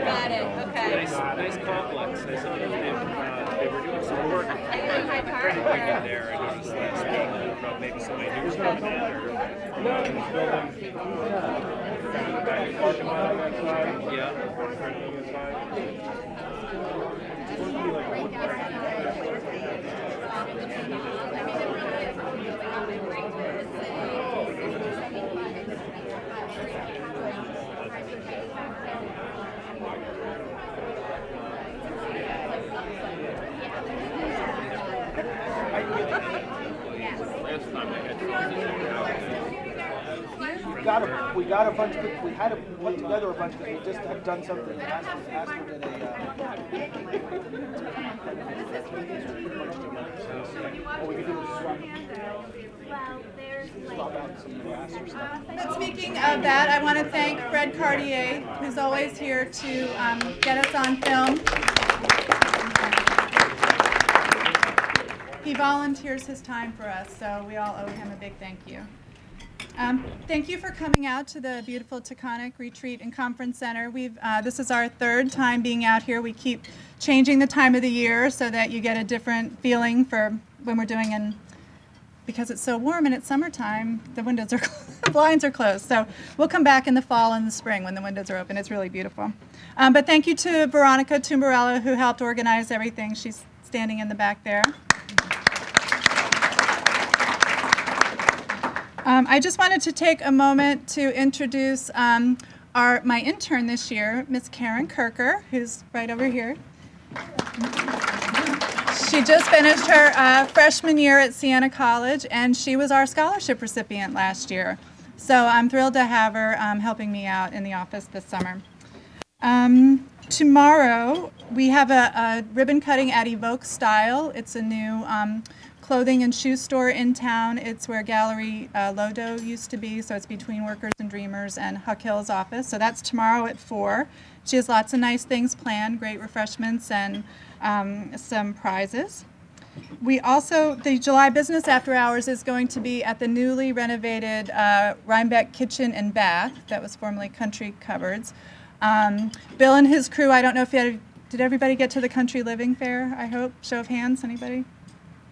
Got it. Okay. Nice complex. I saw that they were doing some work in there. I noticed last week. I don't know, maybe somebody knew about that or. We got a bunch of, we had to put together a bunch because we just had done something. Astor did we could do is swap out some of the Astor stuff. But speaking of that, I want to thank Fred Cartier, who's always here to get us on film. He volunteers his time for us, so we all owe him a big thank you. Thank you for coming out to the beautiful Taconic Retreat and Conference Center. This is our third time being out here. We keep changing the time of the year so that you get a different feeling for when we're doing it. Because it's so warm and it's summertime, the windows are the blinds are closed. So we'll come back in the fall and the spring when the windows are open. It's really beautiful. But thank you to Veronica Tumbarella, who helped organize everything. She's standing in the back there. I just wanted to take a moment to introduce my intern this year, Miss Karen Kirker, who's right over here. She just finished her freshman year at Siena College, and she was our scholarship recipient last year. So I'm thrilled to have her helping me out in the office this summer. Tomorrow, we have a ribbon cutting at Evoke Style. It's a new clothing and shoe store in town. It's where Gallery Lodo used to be, so it's between Workers and Dreamers and Huck Hill's office. So that's tomorrow at 4. She has lots of nice things planned, great refreshments and some prizes. We also, the July Business After Hours is going to be at the newly renovated Rhinebeck Kitchen and Bath that was formerly Country Cupboards. Bill and his crew, I don't know if did everybody get to the Country Living Fair, I hope? Show of hands, anybody?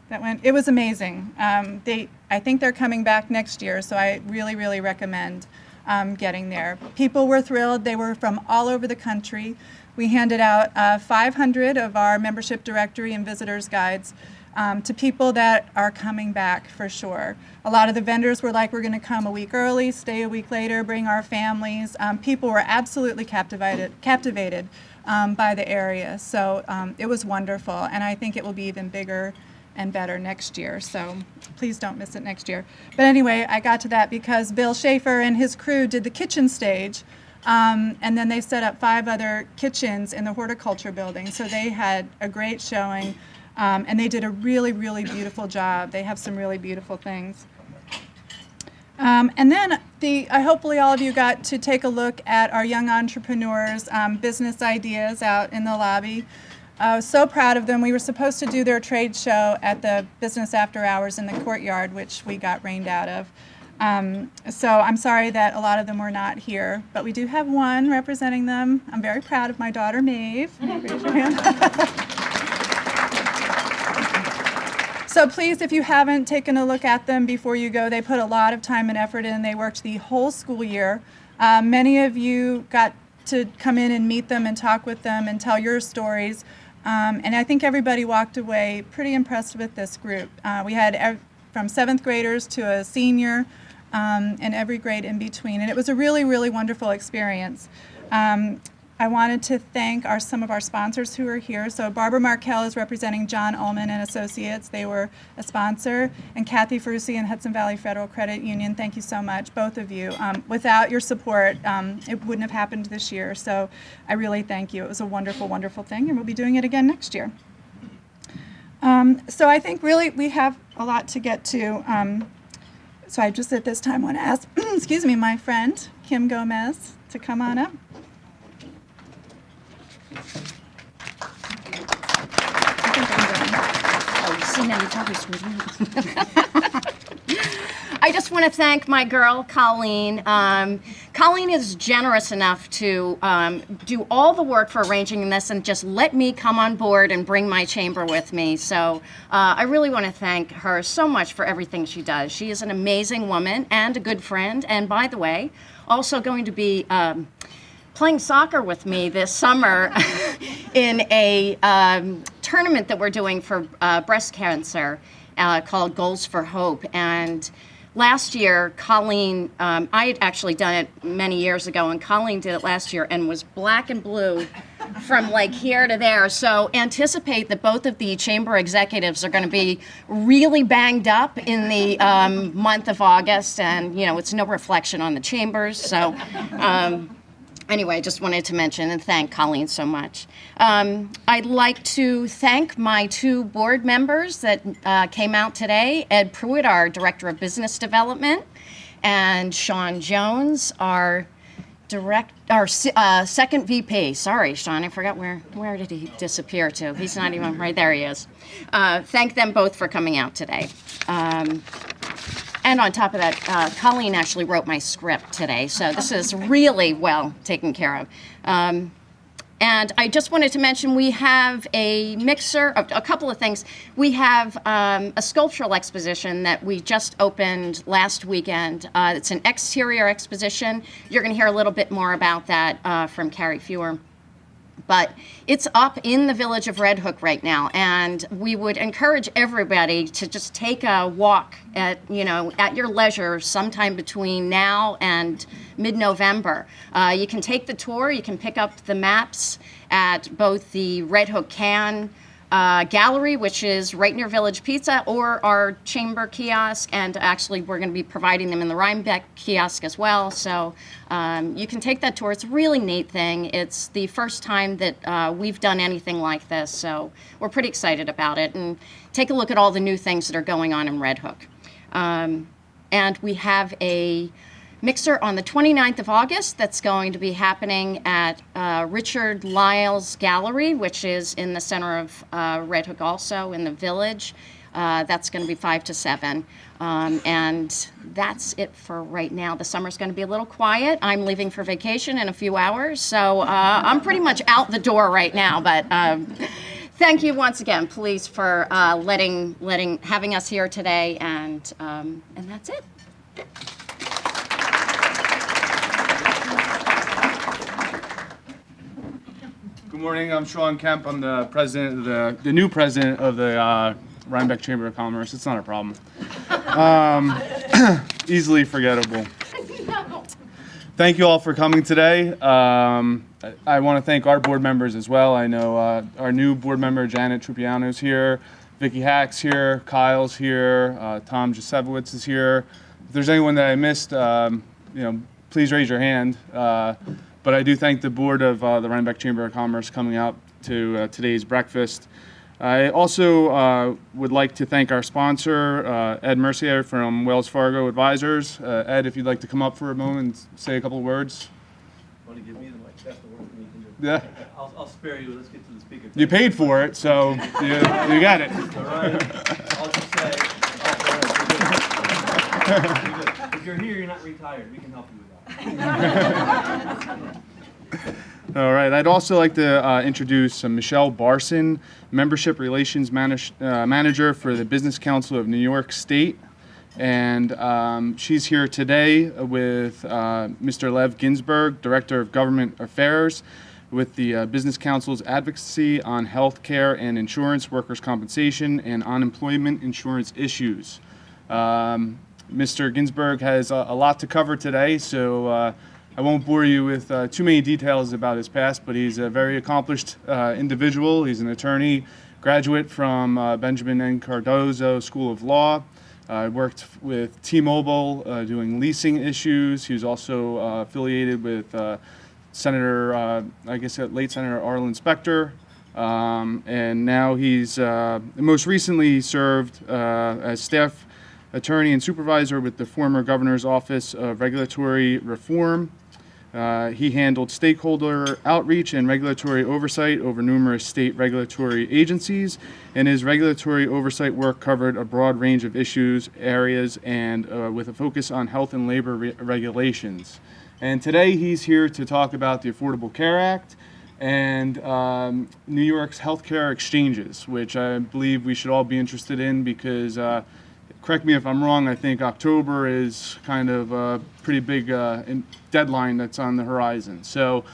That went, it was amazing. I think they're coming back next year, so I really, really recommend getting there. People were thrilled. They were from all over the country. We handed out 500 of our membership directory and visitors guides to people that are coming back for sure. A lot of the vendors were like, we're going to come a week early, stay a week later, bring our families. People were absolutely captivated by the area. So it was wonderful, and I think it will be even bigger and better next year, so please don't miss it next year. But anyway, I got to that because Bill Schaefer and his crew did the kitchen stage, and then they set up 5 other kitchens in the horticulture building, so they had a great showing, and they did a really, really beautiful job. They have some really beautiful things. And then hopefully all of you got to take a look at our young entrepreneurs' business ideas out in the lobby. I was so proud of them. We were supposed to do their trade show at the Business After Hours in the courtyard, which we got rained out of. So I'm sorry that a lot of them were not here, but we do have one representing them. I'm very proud of my daughter, Maeve. Raise your hand. So please, if you haven't taken a look at them before you go, they put a lot of time and effort in. They worked the whole school year. Many of you got to come in and meet them and talk with them and tell your stories. And I think everybody walked away pretty impressed with this group. We had from 7th graders to a senior and every grade in between. And it was a really, really wonderful experience. I wanted to thank some of our sponsors who are here. So Barbara Markell is representing John Ullman and Associates. They were a sponsor. And Kathy Ferrucci and Hudson Valley Federal Credit Union, thank you so much, both of you. Without your support, it wouldn't have happened this year. So I really thank you. It was a wonderful, wonderful thing, and we'll be doing it again next year. So I think really we have a lot to get to. So I just at this time want to ask, excuse me, my friend Kim Gomez to come on up. I just want to thank my girl, Colleen. Colleen is generous enough to do all the work for arranging this and just let me come on board and bring my chamber with me. So I really want to thank her so much for everything she does. She is an amazing woman and a good friend. And by the way, also going to be playing soccer with me this summer in a tournament that we're doing for breast cancer called Goals for Hope. And last year, Colleen, I had actually done it many years ago, and Colleen did it last year and was black and blue from like here to there. So anticipate that both of the chamber executives are going to be really banged up in the month of August, and you know, it's no reflection on the chambers. So anyway, I just wanted to mention and thank Colleen so much. I'd like to thank my two board members that came out today, Ed Pruitt, our Director of Business Development, and Sean Jones, our second VP. Sorry, Sean, I forgot where did he disappear to? He's not even right there. He is. Thank them both for coming out today. And on top of that, Colleen actually wrote my script today, so this is really well taken care of. And I just wanted to mention we have a mixer of a couple of things. We have a sculptural exposition that we just opened last weekend. It's an exterior exposition. You're going to hear a little bit more about that from Carrie Fewer. But it's up in the village of Red Hook right now, and we would encourage everybody to just take a walk at your leisure sometime between now and mid-November. You can take the tour, you can pick up the maps at both the Red Hook Can gallery, which is right near Village Pizza, or our chamber kiosk, and actually we're going to be providing them in the Rhinebeck kiosk as well. So you can take that tour. It's a really neat thing. It's the first time that we've done anything like this, so we're pretty excited about it. And take a look at all the new things that are going on in Red Hook. And we have a mixer on the 29th of August that's going to be happening at Richard Lyle's Gallery, which is in the center of Red Hook also, in the village. That's going to be 5 to 7. And that's it for right now. The summer's going to be a little quiet. I'm leaving for vacation in a few hours, so I'm pretty much out the door right now. But thank you once again, please, for having us here today, and that's it. Good morning. I'm Sean Kemp. I'm the president, the new president of the Rhinebeck Chamber of Commerce. It's not a problem. Easily forgettable. Thank you all for coming today. I want to thank our board members as well. I know our new board member Janet Trupiano's here, Vicki Hack's here, Kyle's here, Tom Jasewicz is here. If there's anyone that I missed, please raise your hand. But I do thank the board of the Rhinebeck Chamber of Commerce coming out to today's breakfast. I also would like to thank our sponsor, Ed Mercier from Wells Fargo Advisors. Ed, if you'd like to come up for a moment and say a couple of words. Want to give me the mic? That's the work we can do. Yeah. I'll spare you. Let's get to the speaker. You paid for it, so you got it. All right. I'll just say, you're good. If you're here, you're not retired. We can help you with that. All right. I'd also like to introduce Michelle Barson, Membership Relations Manager for the Business Council of New York State. And she's here today with Mr. Lev Ginsburg, Director of Government Affairs, with the Business Council's advocacy on health care and insurance, workers' compensation, and unemployment insurance issues. Mr. Ginsburg has a lot to cover today, so I won't bore you with too many details about his past, but he's a very accomplished individual. He's an attorney, graduate from Benjamin N. Cardozo School of Law. Worked with T-Mobile doing leasing issues. He was also affiliated with Senator, late Senator Arlen Specter. And now he's most recently served as staff attorney and supervisor with the former governor's office of regulatory reform. He handled stakeholder outreach and regulatory oversight over numerous state regulatory agencies, and his regulatory oversight work covered a broad range of issues, areas, and with a focus on health and labor regulations. And today he's here to talk about the Affordable Care Act and New York's healthcare exchanges, which I believe we should all be interested in because, correct me if I'm wrong, I think October is kind of a pretty big deadline that's on the horizon. So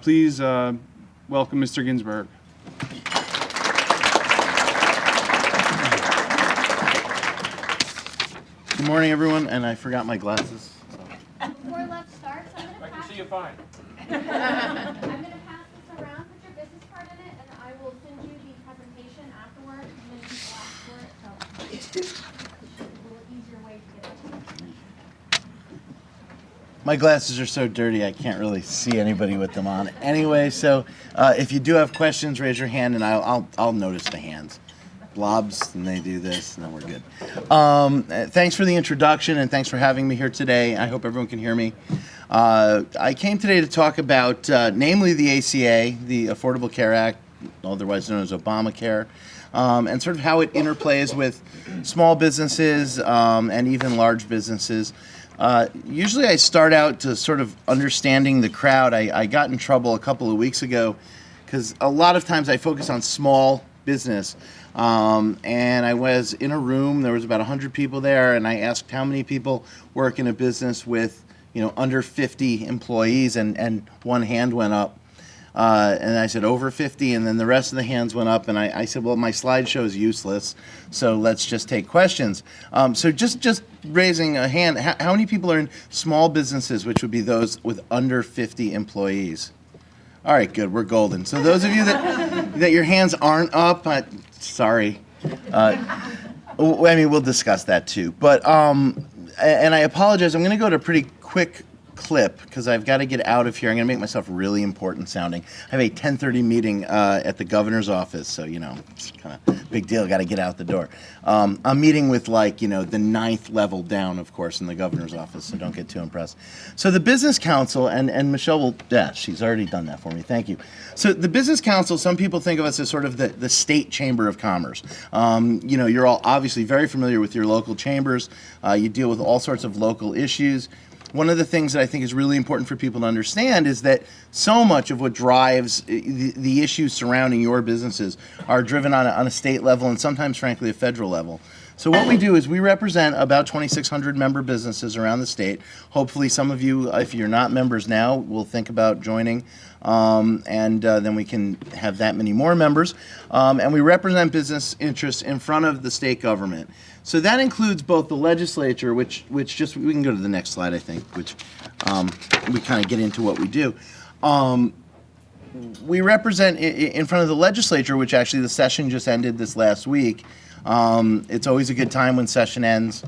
please welcome Mr. Ginsburg. Good morning, everyone, and I forgot my glasses. Before lunch starts, I'm going to pass. See you fine. I'm going to pass this around. Put your business card in it, and I will send you the presentation afterward. And then people ask for it, so it's a little easier way to get it. My glasses are so dirty I can't really see anybody with them on. Anyway, so if you do have questions, raise your hand, and I'll notice the hands. Blobs, and they do this, and then we're good. Thanks for the introduction, and thanks for having me here today. I hope everyone can hear me. I came today to talk about, namely the ACA, the Affordable Care Act, otherwise known as Obamacare, and sort of how it interplays with small businesses and even large businesses. Usually I start out to sort of understanding the crowd. I got in trouble a couple of weeks ago because a lot of times I focus on small business. And I was in a room, there was about 100 people there, and I asked how many people work in a business with, under 50 employees, and one hand went up. And I said over 50, and then the rest of the hands went up, and I said, well, my slideshow is useless, so let's just take questions. So just raising a hand, how many people are in small businesses, which would be those with under 50 employees? All right, good, we're golden. So those of you that your hands aren't up, sorry. We'll discuss that too. But, and I apologize, I'm going to go to a pretty quick clip because I've got to get out of here. I'm going to make myself really important sounding. I have a 10:30 meeting at the governor's office, so, it's kind of big deal. Got to get out the door. I'm meeting with, the 9th level down, of course, in the governor's office, so don't get too impressed. So the Business Council, and Michelle will, she's already done that for me. Thank you. So the Business Council, some people think of us as sort of the state chamber of commerce. You're all obviously very familiar with your local chambers. You deal with all sorts of local issues. One of the things that I think is really important for people to understand is that so much of what drives the issues surrounding your businesses are driven on a state level and sometimes, frankly, a federal level. So what we do is we represent about 2,600 member businesses around the state. Hopefully some of you, if you're not members now, will think about joining, and then we can have that many more members. And we represent business interests in front of the state government. So that includes both the legislature, which just, we can go to the next slide, I think, which we kind of get into what we do. We represent in front of the legislature, which actually the session just ended this last week. It's always a good time when session ends.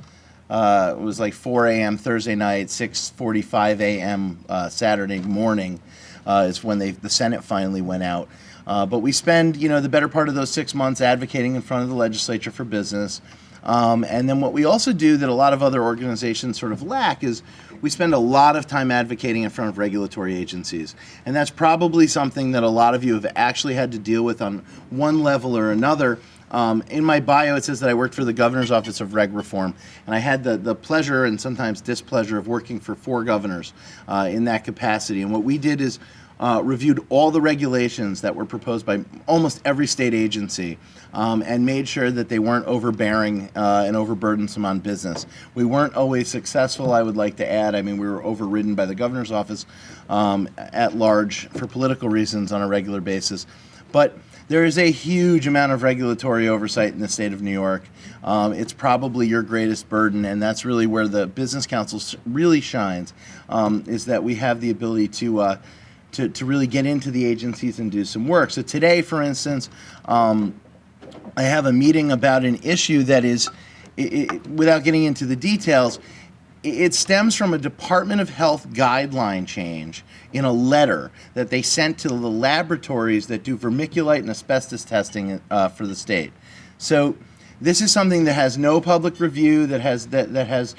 It was like 4 a.m. Thursday night, 6:45 a.m. Saturday morning is when the Senate finally went out. But we spend, the better part of those 6 months advocating in front of the legislature for business. And then what we also do that a lot of other organizations sort of lack is we spend a lot of time advocating in front of regulatory agencies. And that's probably something that a lot of you have actually had to deal with on one level or another. In my bio, it says that I worked for the Governor's Office of Reg Reform, and I had the pleasure and sometimes displeasure of working for 4 governors in that capacity. And what we did is reviewed all the regulations that were proposed by almost every state agency and made sure that they weren't overbearing and overburdensome on business. We weren't always successful, I would like to add. I mean, we were overridden by the governor's office at large for political reasons on a regular basis. But there is a huge amount of regulatory oversight in the state of New York. It's probably your greatest burden, and that's really where the Business Council really shines, is that we have the ability to really get into the agencies and do some work. So today, for instance, I have a meeting about an issue that is, without getting into the details, it stems from a Department of Health guideline change in a letter that they sent to the laboratories that do vermiculite and asbestos testing for the state. So This is something that has no public review, that has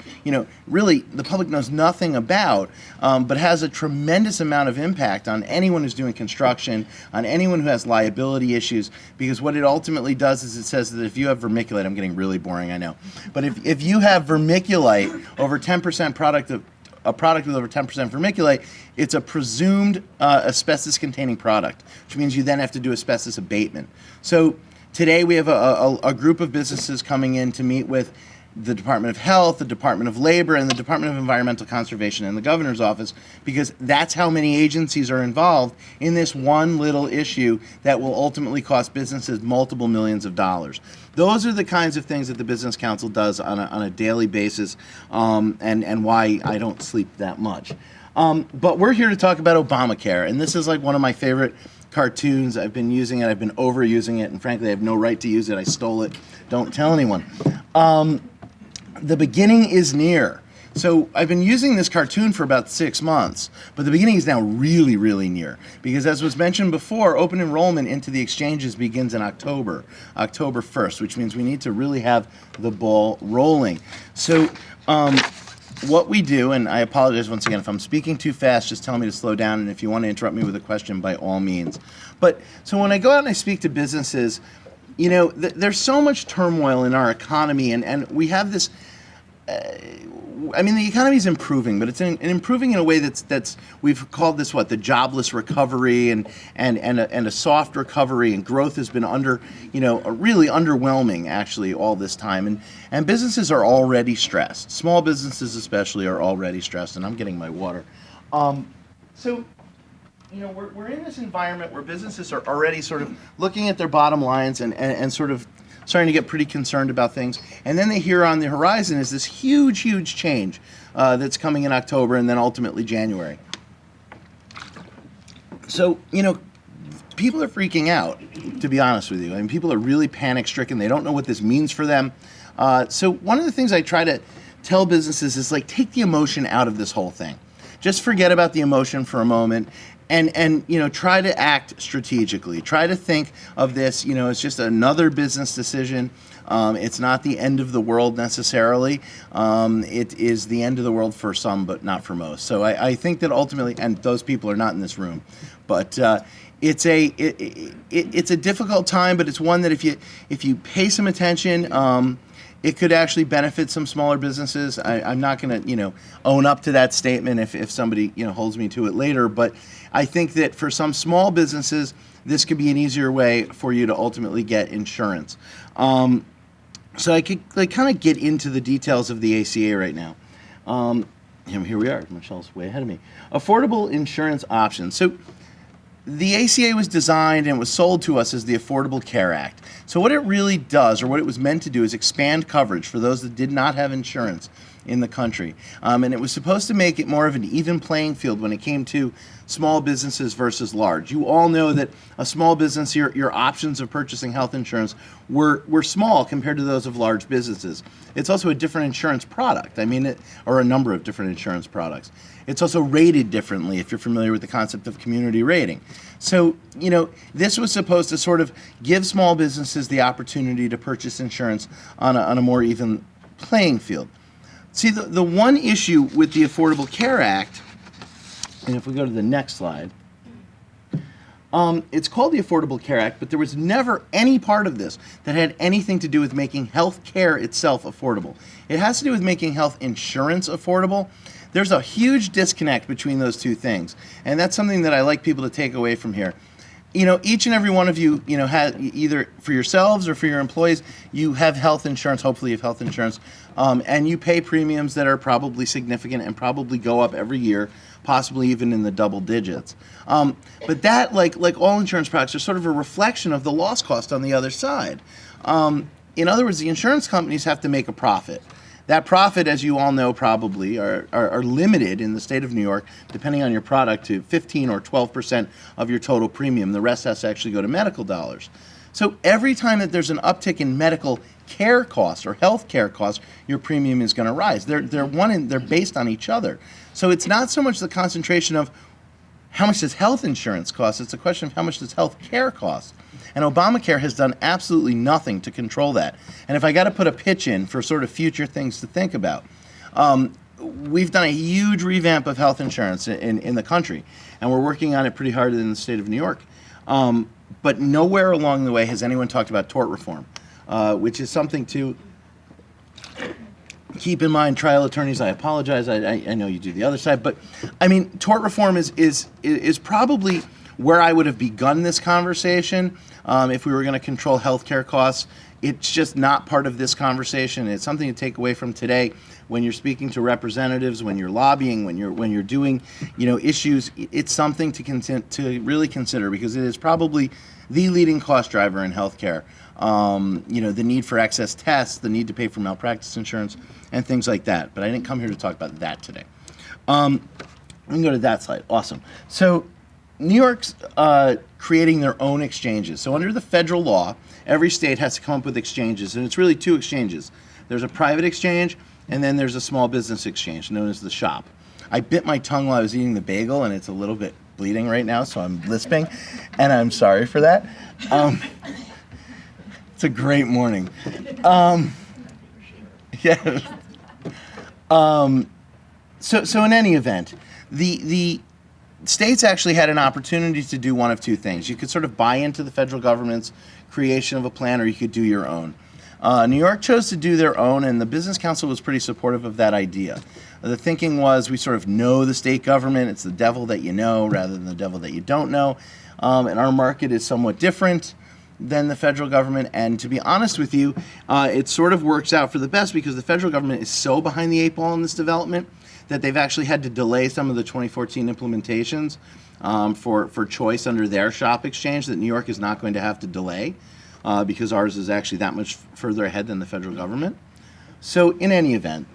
really the public knows nothing about, but has a tremendous amount of impact on anyone who's doing construction, on anyone who has liability issues. Because what it ultimately does is it says that if you have vermiculite, I'm getting really boring, I know, but if you have vermiculite, over 10% a product with over 10% vermiculite, it's a presumed asbestos-containing product, which means you then have to do asbestos abatement. So today we have a group of businesses coming in to meet with the Department of Health, the Department of Labor, and the Department of Environmental Conservation and the Governor's Office, because that's how many agencies are involved in this one little issue that will ultimately cost businesses multiple millions of dollars. Those are the kinds of things that the Business Council does on a daily basis, and why I don't sleep that much. But we're here to talk about Obamacare, and this is like one of my favorite cartoons. I've been using it, I've been overusing it, and frankly I have no right to use it. I stole it. Don't tell anyone. The beginning is near. So I've been using this cartoon for about 6 months, but the beginning is now really, really near. Because as was mentioned before, open enrollment into the exchanges begins in October 1st, which means we need to really have the ball rolling. So what we do, and I apologize once again, if I'm speaking too fast, just tell me to slow down, and if you want to interrupt me with a question, by all means. But so when I go out and I speak to businesses, you know, there's so much turmoil in our economy, and we have this, I mean, the economy is improving, but it's improving in a way that's we've called this the jobless recovery and a soft recovery, and growth has been really underwhelming actually all this time, and businesses are already stressed. Small businesses especially are already stressed, and I'm getting my water. So, you know, we're in this environment where businesses are already sort of looking at their bottom lines and sort of starting to get pretty concerned about things. And then they hear on the horizon is this huge, huge change that's coming in October and then ultimately January. So, you know, people are freaking out, to be honest with you. I mean, people are really panic-stricken. They don't know what this means for them. So one of the things I try to tell businesses is, like, take the emotion out of this whole thing. Just forget about the emotion for a moment. And you know, try to act strategically. Try to think of this, you know, it's just another business decision. It's not the end of the world necessarily. It is the end of the world for some, but not for most. So I think that ultimately, and those people are not in this room, but it's a difficult time, but it's one that if you pay some attention, it could actually benefit some smaller businesses. I'm not going to, you know, own up to that statement if somebody, you know, holds me to it later. But I think that for some small businesses, this could be an easier way for you to ultimately get insurance. So I could kind of get into the details of the ACA right now. Here we are. Michelle's way ahead of me. Affordable insurance options. So the ACA was designed and was sold to us as the Affordable Care Act. So what it really does, or what it was meant to do, is expand coverage for those that did not have insurance in the country. And it was supposed to make it more of an even playing field when it came to small businesses versus large. You all know that a small business, your options of purchasing health insurance were small compared to those of large businesses. It's also a different insurance product. I mean, or a number of different insurance products. It's also rated differently, if you're familiar with the concept of community rating. So, you know, this was supposed to sort of give small businesses the opportunity to purchase insurance on a more even playing field. See, the one issue with the Affordable Care Act, and if we go to the next slide, it's called the Affordable Care Act, but there was never any part of this that had anything to do with making health care itself affordable. It has to do with making health insurance affordable. There's a huge disconnect between those two things, and that's something that I like people to take away from here. You know, each and every one of you, you know, have either for yourselves or for your employees, you have health insurance, hopefully you have health insurance, and you pay premiums that are probably significant and probably go up every year, possibly even in the double digits. But that, like all insurance products, are sort of a reflection of the loss cost on the other side. In other words, the insurance companies have to make a profit. That profit, as you all know probably, are limited in the state of New York, depending on your product, to 15 or 12% of your total premium. The rest has to actually go to medical dollars. So every time that there's an uptick in medical care costs or health care costs, your premium is going to rise. They're based on each other. So it's not so much the concentration of how much does health insurance cost? It's a question of how much does health care cost? And Obamacare has done absolutely nothing to control that. And if I got to put a pitch in for sort of future things to think about, we've done a huge revamp of health insurance in the country, and we're working on it pretty hard in the state of New York. But nowhere along the way has anyone talked about tort reform, which is something to keep in mind. Trial attorneys, I apologize. I know you do the other side, but I mean, tort reform is probably where I would have begun this conversation if we were going to control healthcare costs. It's just not part of this conversation. It's something to take away from today when you're speaking to representatives, when you're lobbying, when you're doing, issues. It's something to really consider, because it is probably the leading cost driver in healthcare. The need for excess tests, the need to pay for malpractice insurance, and things like that. But I didn't come here to talk about that today. We can go to that slide. Awesome. So New York's creating their own exchanges. So under the federal law, every state has to come up with exchanges, and it's really two exchanges. There's a private exchange, and then there's a small business exchange known as the shop. I bit my tongue while I was eating the bagel, and it's a little bit bleeding right now, so I'm lisping, and I'm sorry for that. It's a great morning. Yeah. So in any event, the states actually had an opportunity to do one of two things. You could sort of buy into the federal government's creation of a plan, or you could do your own. New York chose to do their own, and the Business Council was pretty supportive of that idea. The thinking was, we sort of know the state government. It's the devil that you know rather than the devil that you don't know. And our market is somewhat different than the federal government. And to be honest with you, it sort of works out for the best, because the federal government is so behind the eight ball in this development that they've actually had to delay some of the 2014 implementations for choice under their shop exchange that New York is not going to have to delay, because ours is actually that much further ahead than the federal government. So in any event,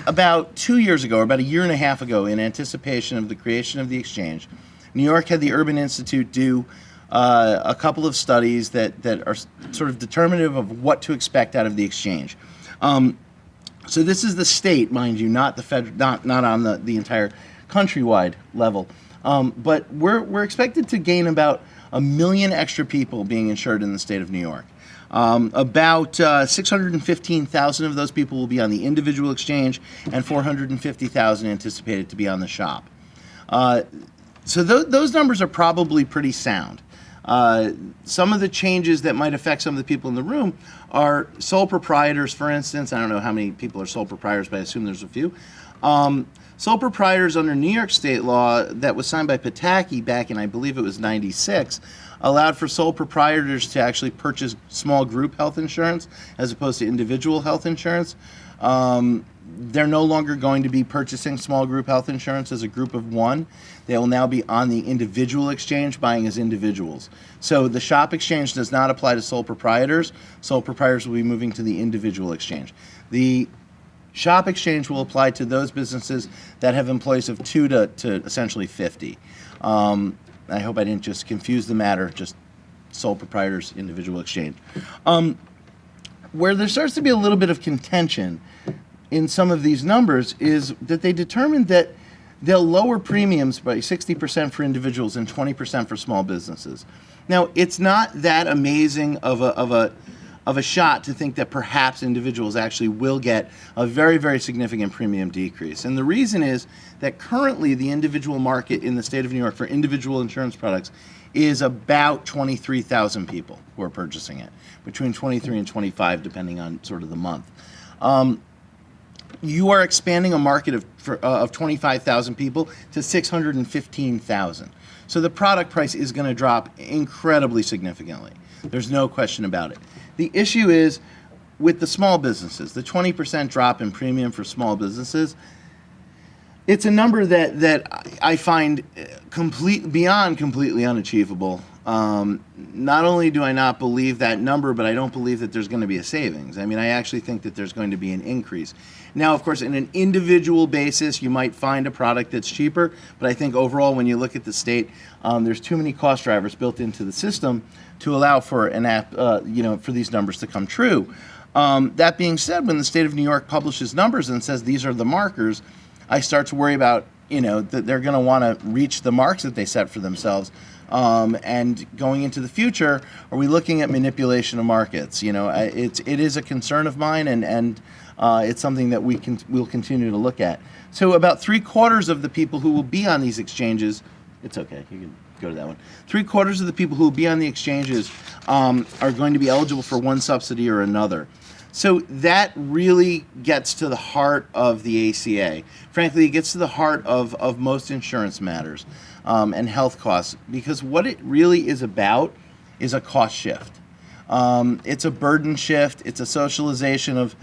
about 2 years ago, or about a year and a half ago, in anticipation of the creation of the exchange, New York had the Urban Institute do a couple of studies that are sort of determinative of what to expect out of the exchange. So this is the state, mind you, not the federal, not on the entire countrywide level. But we're expected to gain about 1 million extra people being insured in the state of New York. About 615,000 of those people will be on the individual exchange, and 450,000 anticipated to be on the shop. So those numbers are probably pretty sound. Some of the changes that might affect some of the people in the room are sole proprietors, for instance. I don't know how many people are sole proprietors, but I assume there's a few. Sole proprietors under New York state law that was signed by Pataki back in, I believe it was 96, allowed for sole proprietors to actually purchase small group health insurance as opposed to individual health insurance. They're no longer going to be purchasing small group health insurance as a group of one. They will now be on the individual exchange buying as individuals. So the shop exchange does not apply to sole proprietors. Sole proprietors will be moving to the individual exchange. The shop exchange will apply to those businesses that have employees of 2 to essentially 50. I hope I didn't just confuse the matter, just sole proprietors, individual exchange. Where there starts to be a little bit of contention in some of these numbers is that they determined that they'll lower premiums by 60% for individuals and 20% for small businesses. Now, it's not that amazing of a shot to think that perhaps individuals actually will get a very, very significant premium decrease. And the reason is that currently the individual market in the state of New York for individual insurance products is about 23,000 people who are purchasing it, between 23 and 25, depending on sort of the month. You are expanding a market of 25,000 people to 615,000. So the product price is going to drop incredibly significantly. There's no question about it. The issue is with the small businesses, the 20% drop in premium for small businesses. It's a number that I find beyond completely unachievable. Not only do I not believe that number, but I don't believe that there's going to be a savings. I mean, I actually think that there's going to be an increase. Now, of course, in an individual basis, you might find a product that's cheaper, but I think overall, when you look at the state, there's too many cost drivers built into the system to allow for for these numbers to come true. That being said, when the state of New York publishes numbers and says these are the markers, I start to worry about that they're going to want to reach the marks that they set for themselves. And going into the future, are we looking at manipulation of markets? It is a concern of mine, and it's something that we'll continue to look at. So about 3/4 of the people who will be on these exchanges, it's okay, you can go to that one. 3/4 of the people who will be on the exchanges are going to be eligible for one subsidy or another. So that really gets to the heart of the ACA. Frankly, it gets to the heart of most insurance matters and health costs, because what it really is about is a cost shift. It's a burden shift. It's a socialization of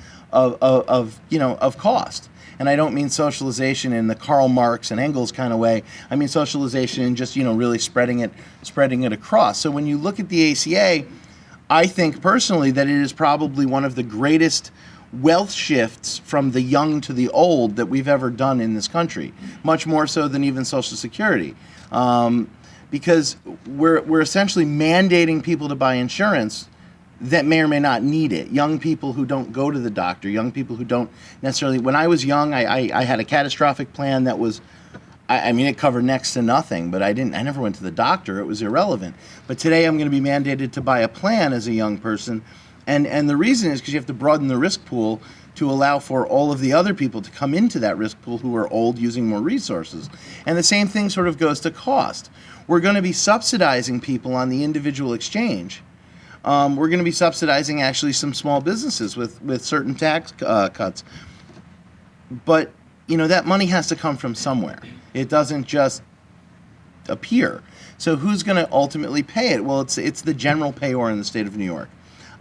cost. And I don't mean socialization in the Karl Marx and Engels kind of way. I mean socialization in just really spreading it across. So when you look at the ACA, I think personally that it is probably one of the greatest wealth shifts from the young to the old that we've ever done in this country, much more so than even Social Security, because we're essentially mandating people to buy insurance that may or may not need it. Young people who don't go to the doctor, young people who don't necessarily. When I was young, I had a catastrophic plan that was, I mean, it covered next to nothing, but I never went to the doctor. It was irrelevant. But today I'm going to be mandated to buy a plan as a young person. And the reason is because you have to broaden the risk pool to allow for all of the other people to come into that risk pool who are old, using more resources. And the same thing sort of goes to cost. We're going to be subsidizing people on the individual exchange. We're going to be subsidizing actually some small businesses with certain tax cuts. But, that money has to come from somewhere. It doesn't just appear. So who's going to ultimately pay it? Well, it's the general payor in the state of New York.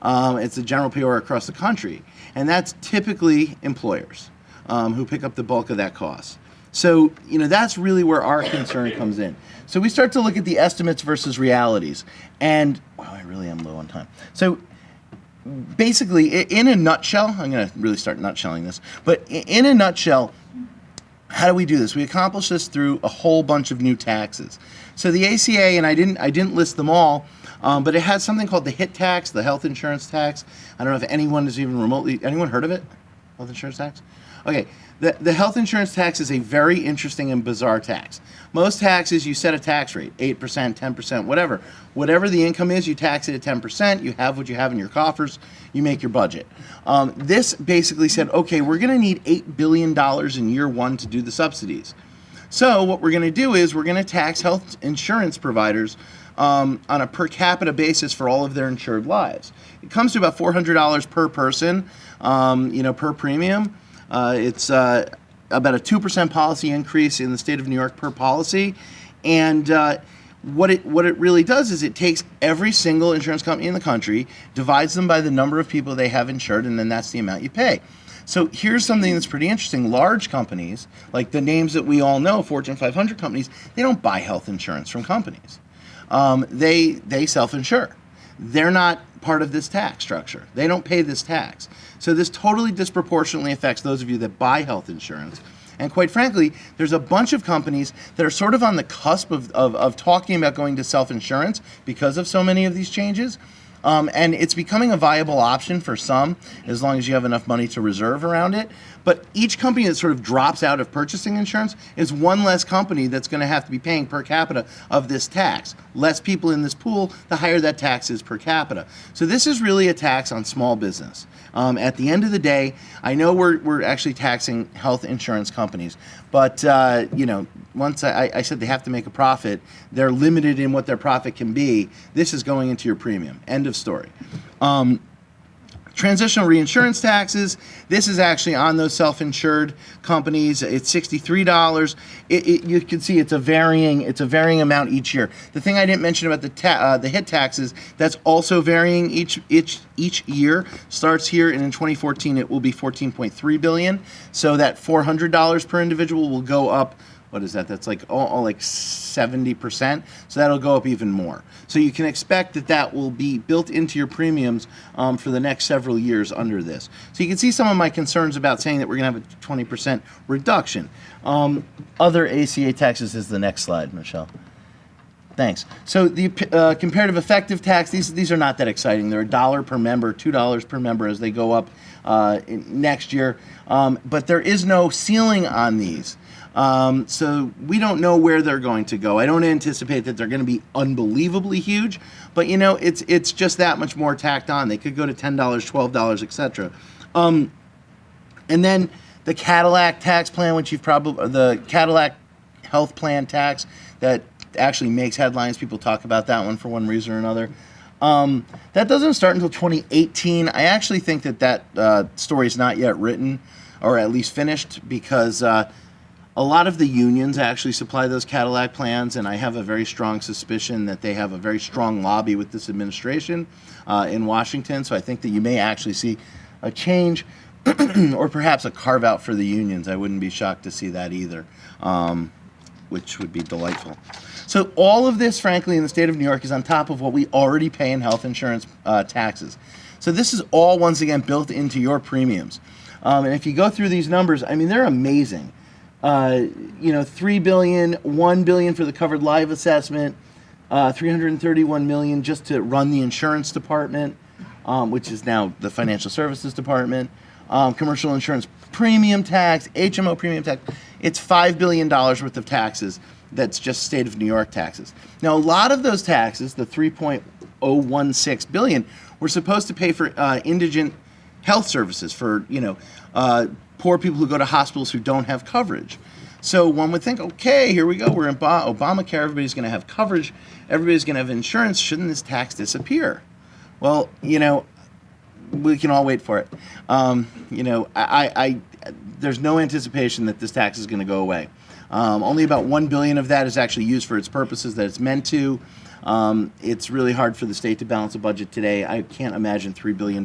It's the general payor across the country. And that's typically employers who pick up the bulk of that cost. So, that's really where our concern comes in. So we start to look at the estimates versus realities. And, wow, I really am low on time. So basically, in a nutshell, I'm going to really start nutshelling this, but in a nutshell, how do we do this? We accomplish this through a whole bunch of new taxes. So the ACA, and I didn't list them all, but it has something called the HIT tax, the health insurance tax. I don't know if anyone has even anyone heard of it? Health insurance tax? Okay, the health insurance tax is a very interesting and bizarre tax. Most taxes, you set a tax rate, 8%, 10%, whatever. Whatever the income is, you tax it at 10%, you have what you have in your coffers, you make your budget. This basically said, okay, we're going to need $8 billion in year one to do the subsidies. So what we're going to do is we're going to tax health insurance providers on a per capita basis for all of their insured lives. It comes to about $400 per person, per premium. It's about a 2% policy increase in the state of New York per policy. And what it really does is it takes every single insurance company in the country, divides them by the number of people they have insured, and then that's the amount you pay. So here's something that's pretty interesting. Large companies, like the names that we all know, Fortune 500 companies, they don't buy health insurance from companies. They self-insure. They're not part of this tax structure. They don't pay this tax. So this totally disproportionately affects those of you that buy health insurance. And quite frankly, there's a bunch of companies that are sort of on the cusp of talking about going to self-insurance because of so many of these changes. And it's becoming a viable option for some, as long as you have enough money to reserve around it. But each company that sort of drops out of purchasing insurance is one less company that's going to have to be paying per capita of this tax. Less people in this pool, the higher that tax is per capita. So this is really a tax on small business. At the end of the day, I know we're actually taxing health insurance companies, but once I said they have to make a profit, they're limited in what their profit can be. This is going into your premium. End of story. Transitional reinsurance taxes. This is actually on those self-insured companies. It's $63. You can see it's a varying amount each year. The thing I didn't mention about the HIT taxes, that's also varying each year. Starts here, and in 2014 it will be $14.3 billion. So that $400 per individual will go up. What is that? That's like all like 70%. So that'll go up even more. So you can expect that will be built into your premiums for the next several years under this. So you can see some of my concerns about saying that we're going to have a 20% reduction. Other ACA taxes is the next slide, Michelle. Thanks. So the comparative effective tax, these are not that exciting. They're $1 per member, $2 per member as they go up next year. But there is no ceiling on these. So we don't know where they're going to go. I don't anticipate that they're going to be unbelievably huge, but it's just that much more tacked on. They could go to $10, $12, etc. And then the Cadillac tax plan, which the Cadillac health plan tax that actually makes headlines. People talk about that one for one reason or another. That doesn't start until 2018. I actually think that story is not yet written, or at least finished, because a lot of the unions actually supply those Cadillac plans, and I have a very strong suspicion that they have a very strong lobby with this administration in Washington. So I think that you may actually see a change or perhaps a carve out for the unions. I wouldn't be shocked to see that either, which would be delightful. So all of this, frankly, in the state of New York is on top of what we already pay in health insurance taxes. So this is all, once again, built into your premiums. And if you go through these numbers, I mean, they're amazing. $3 billion, $1 billion for the covered life assessment, $331 million just to run the insurance department, which is now the financial services department, commercial insurance premium tax, HMO premium tax. It's $5 billion worth of taxes. That's just state of New York taxes. Now, a lot of those taxes, the $3.016 billion, were supposed to pay for indigent health services for, poor people who go to hospitals who don't have coverage. So one would think, okay, here we go. We're in Obamacare. Everybody's going to have coverage. Everybody's going to have insurance. Shouldn't this tax disappear? Well, we can all wait for it. There's no anticipation that this tax is going to go away. Only about $1 billion of that is actually used for its purposes that it's meant to. It's really hard for the state to balance a budget today. I can't imagine $3 billion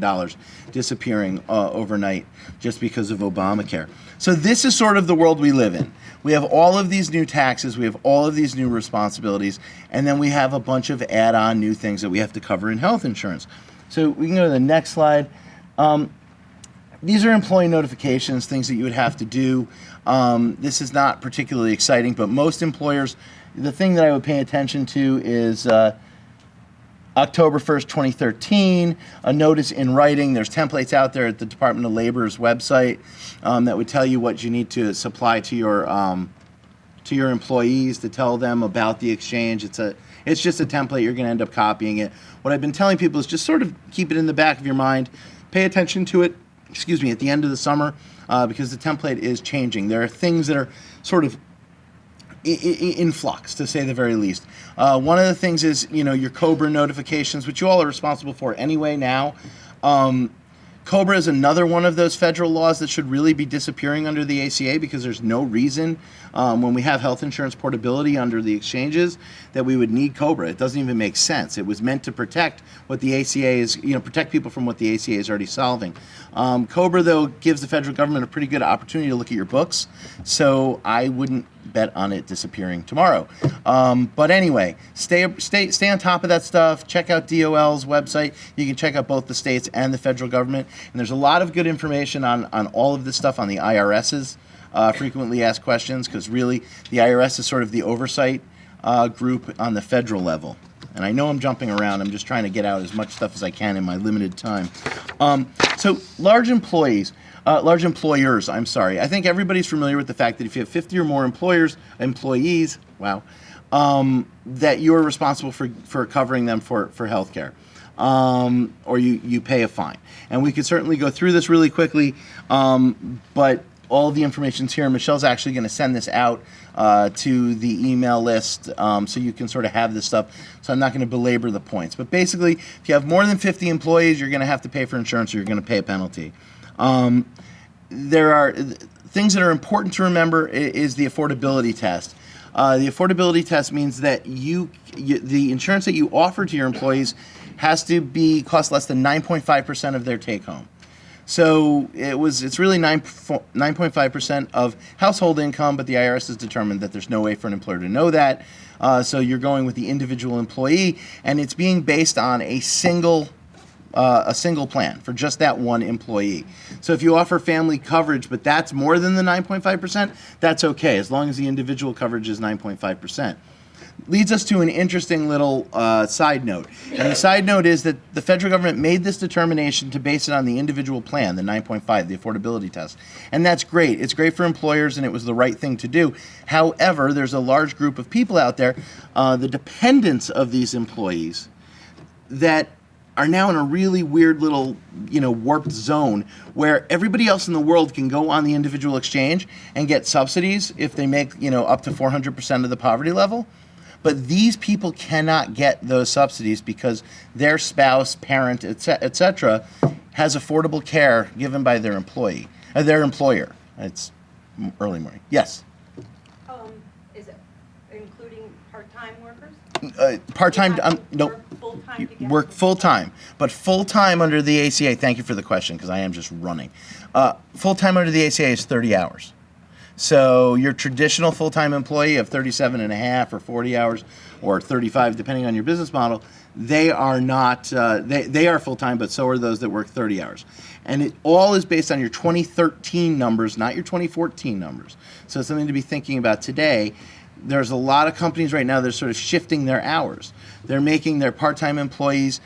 disappearing overnight just because of Obamacare. So this is sort of the world we live in. We have all of these new taxes, we have all of these new responsibilities, and then we have a bunch of add-on new things that we have to cover in health insurance. So we can go to the next slide. These are employee notifications, things that you would have to do. This is not particularly exciting, but most employers, the thing that I would pay attention to is October 1st, 2013, a notice in writing. There's templates out there at the Department of Labor's website that would tell you what you need to supply to your employees to tell them about the exchange. It's just a template. You're going to end up copying it. What I've been telling people is just sort of keep it in the back of your mind. Pay attention to it, at the end of the summer, because the template is changing. There are things that are sort of in flux, to say the very least. One of the things is, your COBRA notifications, which you all are responsible for anyway now. COBRA is another one of those federal laws that should really be disappearing under the ACA, because there's no reason when we have health insurance portability under the exchanges that we would need COBRA. It doesn't even make sense. It was meant to protect what the ACA is, protect people from what the ACA is already solving. COBRA, though, gives the federal government a pretty good opportunity to look at your books, so I wouldn't bet on it disappearing tomorrow. But anyway, stay on top of that stuff. Check out DOL's website. You can check out both the states and the federal government. And there's a lot of good information on all of this stuff on the IRS's frequently asked questions, because really the IRS is sort of the oversight group on the federal level. And I know I'm jumping around. I'm just trying to get out as much stuff as I can in my limited time. So large employers, I'm sorry. I think everybody's familiar with the fact that if you have 50 or more employees, that you're responsible for covering them for health care. Or you pay a fine. And we could certainly go through this really quickly, but all the information's here. Michelle's actually going to send this out to the email list, so you can sort of have this stuff. So I'm not going to belabor the points. But basically, if you have more than 50 employees, you're going to have to pay for insurance, or you're going to pay a penalty. There are things that are important to remember is the affordability test. The affordability test means that the insurance that you offer to your employees has to cost less than 9.5% of their take home. So it's really 9.5% of household income, but the IRS has determined that there's no way for an employer to know that. So you're going with the individual employee, and it's being based on a single plan for just that one employee. So if you offer family coverage, but that's more than the 9.5%, that's okay, as long as the individual coverage is 9.5%. leads us to an interesting little side note. And the side note is that the federal government made this determination to base it on the individual plan, the 9.5, the affordability test. And that's great. It's great for employers, and it was the right thing to do. However, there's a large group of people out there, the dependents of these employees, that are now in a really weird little, warped zone where everybody else in the world can go on the individual exchange and get subsidies if they make, up to 400% of the poverty level. But these people cannot get those subsidies because their spouse, parent, etc., has affordable care given by their employer. It's early morning. Yes. Is it including part-time workers? Part-time. No. Work full-time to get Work full-time, but full-time under the ACA. Thank you for the question because I am just running. Full-time under the ACA is 30 hours. So your traditional full-time employee of 37 and a half or 40 hours or 35, depending on your business model, they are not, they are full-time, but so are those that work 30 hours. And it all is based on your 2013 numbers, not your 2014 numbers. So it's something to be thinking about today. There's a lot of companies right now that are sort of shifting their hours. They're making their part-time employees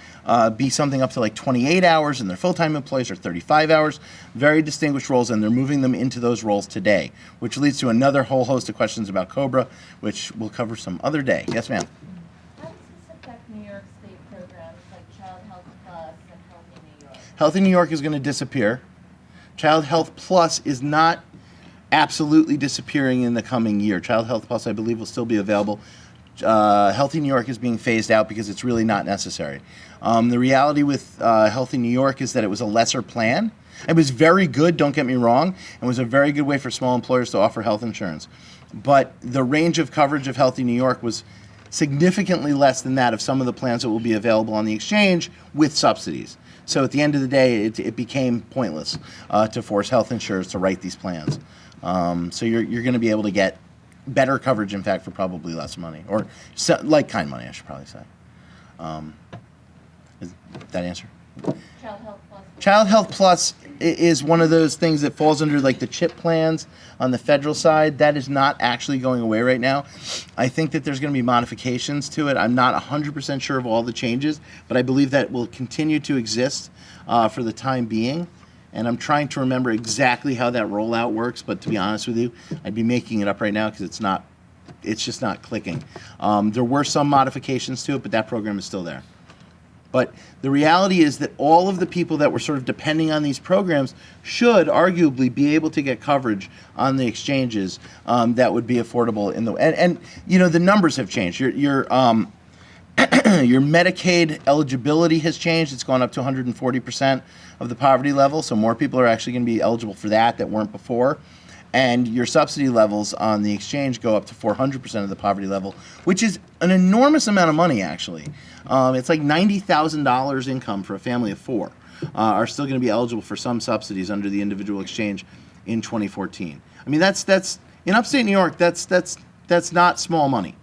be something up to like 28 hours, and their full-time employees are 35 hours. Very distinguished roles, and they're moving them into those roles today, which leads to another whole host of questions about COBRA, which we'll cover some other day. Yes, ma'am? How does this affect New York State programs like Child Health Plus and Healthy New York? Healthy New York is going to disappear. Child Health Plus is not absolutely disappearing in the coming year. Child Health Plus, I believe, will still be available. Healthy New York is being phased out because it's really not necessary. The reality with Healthy New York is that it was a lesser plan. It was very good, don't get me wrong, and was a very good way for small employers to offer health insurance. But the range of coverage of Healthy New York was significantly less than that of some of the plans that will be available on the exchange with subsidies. So at the end of the day, it became pointless to force health insurers to write these plans. So you're going to be able to get better coverage, in fact, for probably less money, or like kind money, I should probably say. Is that answer? Child Health Plus. Child Health Plus is one of those things that falls under like the CHIP plans on the federal side. That is not actually going away right now. I think that there's going to be modifications to it. I'm not 100% sure of all the changes, but I believe that will continue to exist for the time being. And I'm trying to remember exactly how that rollout works, but to be honest with you, I'd be making it up right now because it's just not clicking. There were some modifications to it, but that program is still there. But the reality is that all of the people that were sort of depending on these programs should arguably be able to get coverage on the exchanges that would be affordable in the and the numbers have changed. Your Medicaid eligibility has changed. It's gone up to 140% of the poverty level, so more people are actually going to be eligible for that weren't before. And your subsidy levels on the exchange go up to 400% of the poverty level, which is an enormous amount of money, actually. It's like $90,000 income for a family of four are still going to be eligible for some subsidies under the individual exchange in 2014. I mean, that's in upstate New York. That's not small money.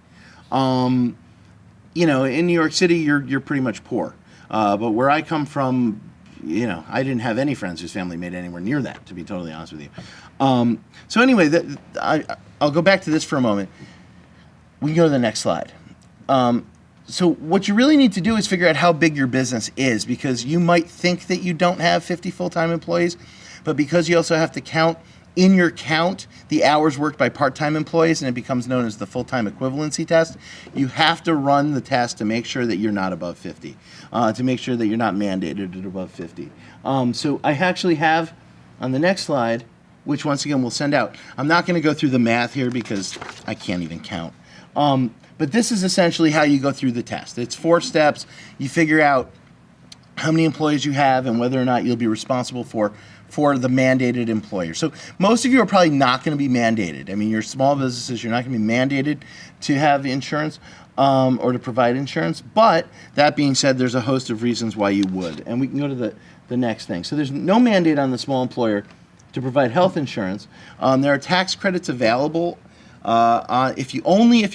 In New York City, you're pretty much poor. But where I come from, I didn't have any friends whose family made anywhere near that, to be totally honest with you. So anyway, I'll go back to this for a moment. We can go to the next slide. So what you really need to do is figure out how big your business is, because you might think that you don't have 50 full-time employees, but because you also have to count in your count the hours worked by part-time employees, and it becomes known as the full-time equivalency test, you have to run the test to make sure that you're not above 50, to make sure that you're not mandated at above 50. So I actually have on the next slide, which once again we'll send out. I'm not going to go through the math here because I can't even count. But this is essentially how you go through the test. It's 4 steps. You figure out how many employees you have and whether or not you'll be responsible for the mandated employer. So most of you are probably not going to be mandated. I mean, you're small businesses, you're not going to be mandated to have insurance or to provide insurance. But that being said, there's a host of reasons why you would. And we can go to the next thing. So there's no mandate on the small employer to provide health insurance. There are tax credits available if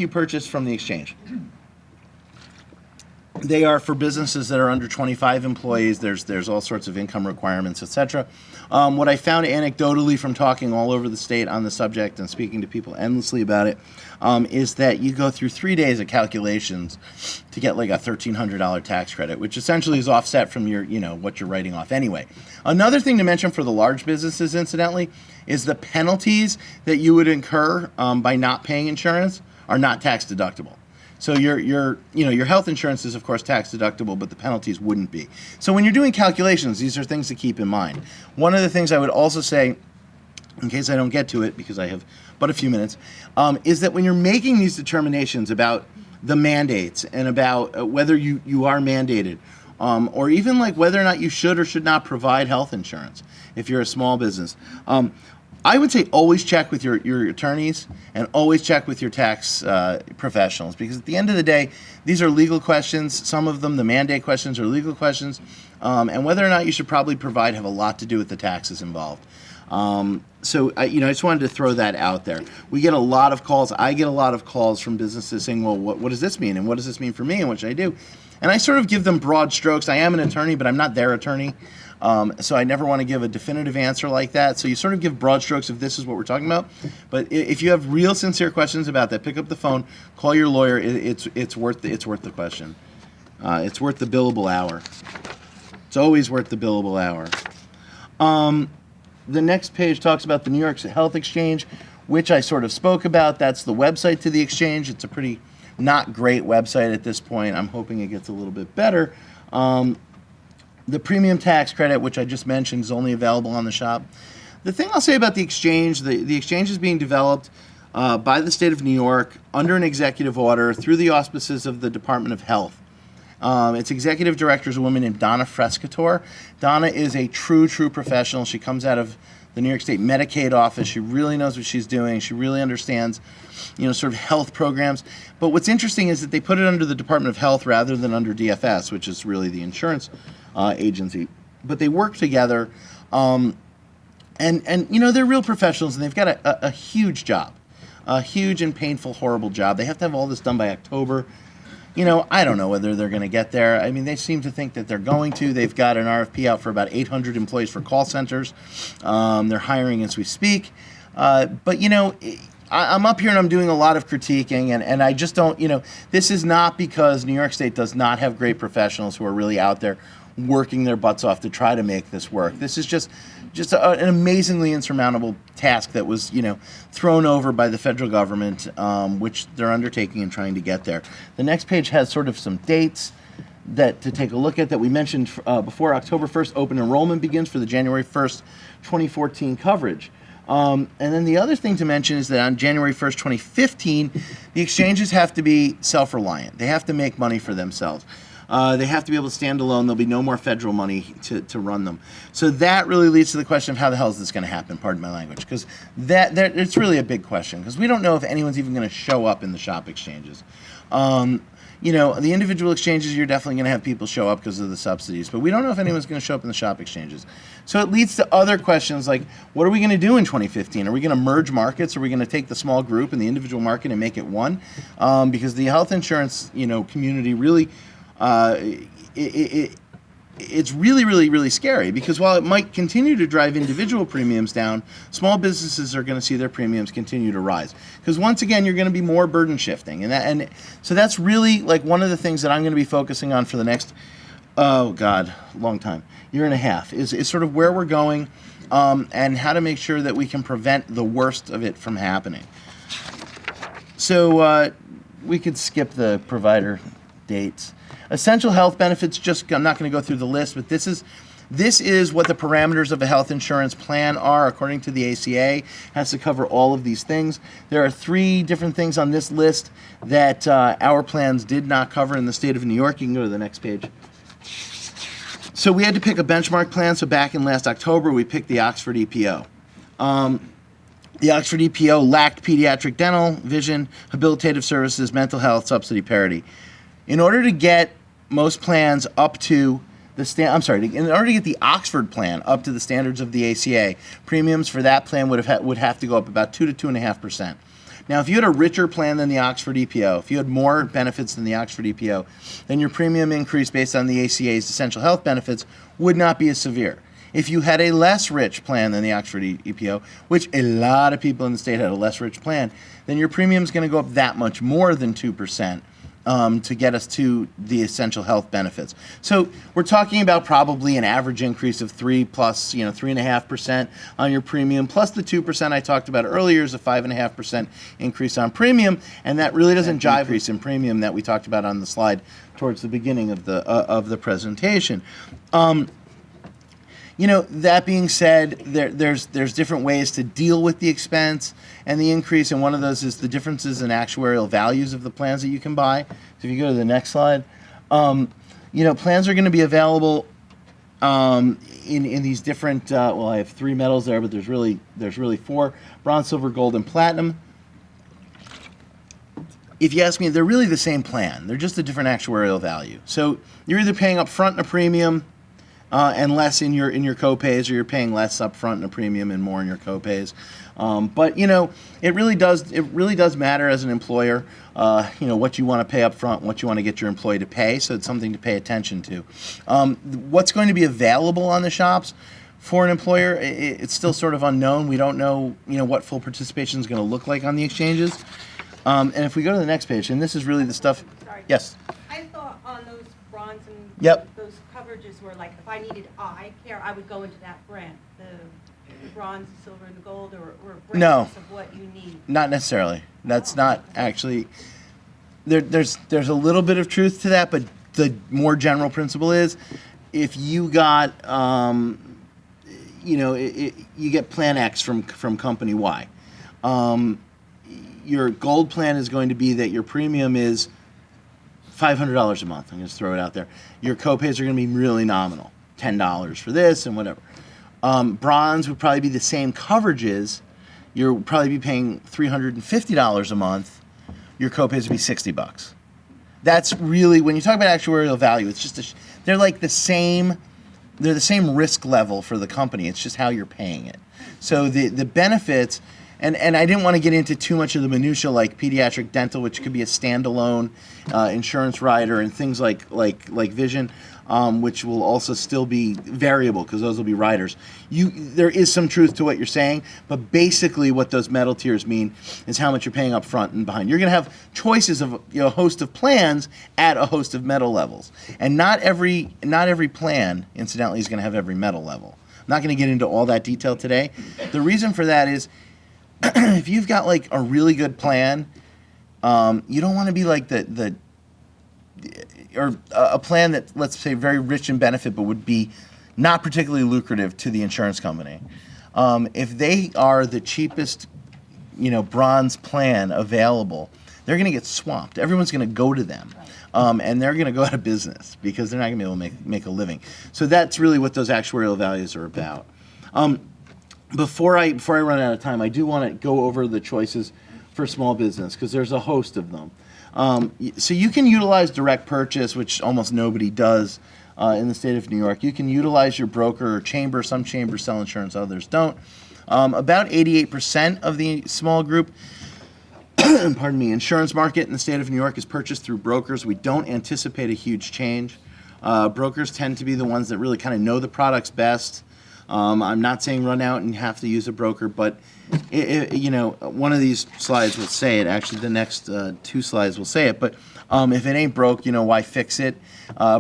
you purchase from the exchange. They are for businesses that are under 25 employees. There's all sorts of income requirements, etc. What I found anecdotally from talking all over the state on the subject and speaking to people endlessly about it is that you go through 3 days of calculations to get like a $1,300 tax credit, which essentially is offset from your, what you're writing off anyway. Another thing to mention for the large businesses, incidentally, is the penalties that you would incur by not paying insurance are not tax deductible. So your health insurance is of course tax deductible, but the penalties wouldn't be. So when you're doing calculations, these are things to keep in mind. One of the things I would also say, in case I don't get to it because I have but a few minutes, is that when you're making these determinations about the mandates and about whether you are mandated, or even like whether or not you should or should not provide health insurance if you're a small business, I would say always check with your attorneys and always check with your tax professionals, because at the end of the day, these are legal questions. Some of them, the mandate questions, are legal questions, and whether or not you should probably provide have a lot to do with the taxes involved. So I just wanted to throw that out there. We get a lot of calls. I get a lot of calls from businesses saying, well, what does this mean? And what does this mean for me? And what should I do? And I sort of give them broad strokes. I am an attorney, but I'm not their attorney. So I never want to give a definitive answer like that. So you sort of give broad strokes if this is what we're talking about. But if you have real sincere questions about that, pick up the phone, call your lawyer. It's worth the question. It's worth the billable hour. It's always worth the billable hour. The next page talks about the New York Health Exchange, which I sort of spoke about. That's the website to the exchange. It's a pretty not great website at this point. I'm hoping it gets a little bit better. The premium tax credit, which I just mentioned, is only available on the shop. The thing I'll say about the exchange, the exchange is being developed by the state of New York under an executive order through the auspices of the Department of Health. Its executive director is a woman named Donna Frescatore. Donna is a true professional. She comes out of the New York State Medicaid office. She really knows what she's doing. She really understands, sort of health programs. But what's interesting is that they put it under the Department of Health rather than under DFS, which is really the insurance agency. But they work together, and they're real professionals, and they've got a huge job, a huge and painful, horrible job. They have to have all this done by October. I don't know whether they're going to get there. I mean, they seem to think that they're going to. They've got an RFP out for about 800 employees for call centers. They're hiring as we speak. But I'm up here and I'm doing a lot of critiquing, and I just don't, this is not because New York State does not have great professionals who are really out there working their butts off to try to make this work. This is just an amazingly insurmountable task that was, thrown over by the federal government, which they're undertaking and trying to get there. The next page has sort of some dates that to take a look at that we mentioned before. October 1st, open enrollment begins for the January 1st, 2014 coverage. And then the other thing to mention is that on January 1st, 2015, the exchanges have to be self-reliant. They have to make money for themselves. They have to be able to stand alone. There'll be no more federal money to run them. So that really leads to the question of how the hell is this going to happen, pardon my language, because it's really a big question, because we don't know if anyone's even going to show up in the shop exchanges. The individual exchanges, you're definitely going to have people show up because of the subsidies, but we don't know if anyone's going to show up in the shop exchanges. So it leads to other questions like, what are we going to do in 2015? Are we going to merge markets? Are we going to take the small group and the individual market and make it one? Because the health insurance, community really, it's really scary, because while it might continue to drive individual premiums down, small businesses are going to see their premiums continue to rise, because once again you're going to be more burden shifting, and so that's really like one of the things that I'm going to be focusing on for the next long time, year and a half, is sort of where we're going, and how to make sure that we can prevent the worst of it from happening. So we could skip the provider dates. Essential health benefits, I'm not going to go through the list, but this is what the parameters of a health insurance plan are according to the ACA. It has to cover all of these things. There are 3 different things on this list that our plans did not cover in the state of New York. You can go to the next page. So we had to pick a benchmark plan. So back in last October, we picked the Oxford EPO. The Oxford EPO lacked pediatric dental, vision, habilitative services, mental health, subsidy parity. In order to get most plans up to the in order to get the Oxford plan up to the standards of the ACA, premiums for that plan would have to go up about 2 to 2.5%. Now, if you had a richer plan than the Oxford EPO, if you had more benefits than the Oxford EPO, then your premium increase based on the ACA's essential health benefits would not be as severe. If you had a less rich plan than the Oxford EPO, which a lot of people in the state had a less rich plan, then your premium is going to go up that much more than 2%. To get us to the essential health benefits. So we're talking about probably an average increase of 3.5% on your premium, plus the 2% I talked about earlier is a 5.5% increase on premium, and that really doesn't jive increase in premium that we talked about on the slide towards the beginning of the presentation. That being said, there's different ways to deal with the expense and the increase, and one of those is the differences in actuarial values of the plans that you can buy. So if you go to the next slide, plans are going to be available in these different. I have 3 metals there, but there's really 4: bronze, silver, gold, and platinum. If you ask me, they're really the same plan. They're just a different actuarial value. So you're either paying up front in a premium. And less in your copays, or you're paying less up front in a premium and more in your copays. But it really does matter as an employer. What you want to pay up front, what you want to get your employee to pay. So it's something to pay attention to. What's going to be available on the shops for an employer? It's still sort of unknown. We don't know what full participation is going to look like on the exchanges. And if we go to the next page, and this is really the stuff. Sorry. Yes. I thought on those bronze and Yep. those coverages were like, if I needed eye care, I would go into that brand, the bronze, the silver, and the gold, or No. brands of what you need. Not necessarily. That's not actually. There's a little bit of truth to that, but the more general principle is, if you got, you get Plan X from Company Y. Your gold plan is going to be that your premium is $500 a month. I'm going to throw it out there. Your copays are going to be really nominal, $10 for this and whatever. Bronze would probably be the same coverages. You'll probably be paying $350 a month. Your copays would be $60. That's really, when you talk about actuarial value, it's just they're like the same. They're the same risk level for the company. It's just how you're paying it. So the benefits. And I didn't want to get into too much of the minutia like pediatric dental, which could be a standalone insurance rider, and things like vision, which will also still be variable because those will be riders. There is some truth to what you're saying, but basically what those metal tiers mean is how much you're paying up front and behind. You're going to have choices of a host of plans at a host of metal levels, and not every plan, incidentally, is going to have every metal level. I'm not going to get into all that detail today. The reason for that is, if you've got like a really good plan, you don't want to be like or a plan that, let's say, very rich in benefit but would be not particularly lucrative to the insurance company. If they are the cheapest, bronze plan available, they're going to get swamped. Everyone's going to go to them, and they're going to go out of business because they're not going to be able to make a living. So that's really what those actuarial values are about. Before I run out of time, I do want to go over the choices for small business because there's a host of them. So you can utilize direct purchase, which almost nobody does in the state of New York. You can utilize your broker or chamber. Some chambers sell insurance, others don't. About 88% of the small group, insurance market in the state of New York is purchased through brokers. We don't anticipate a huge change. Brokers tend to be the ones that really kind of know the products best. I'm not saying run out and have to use a broker, but one of these slides will say it. Actually, the next 2 slides will say it. But if it ain't broke, why fix it?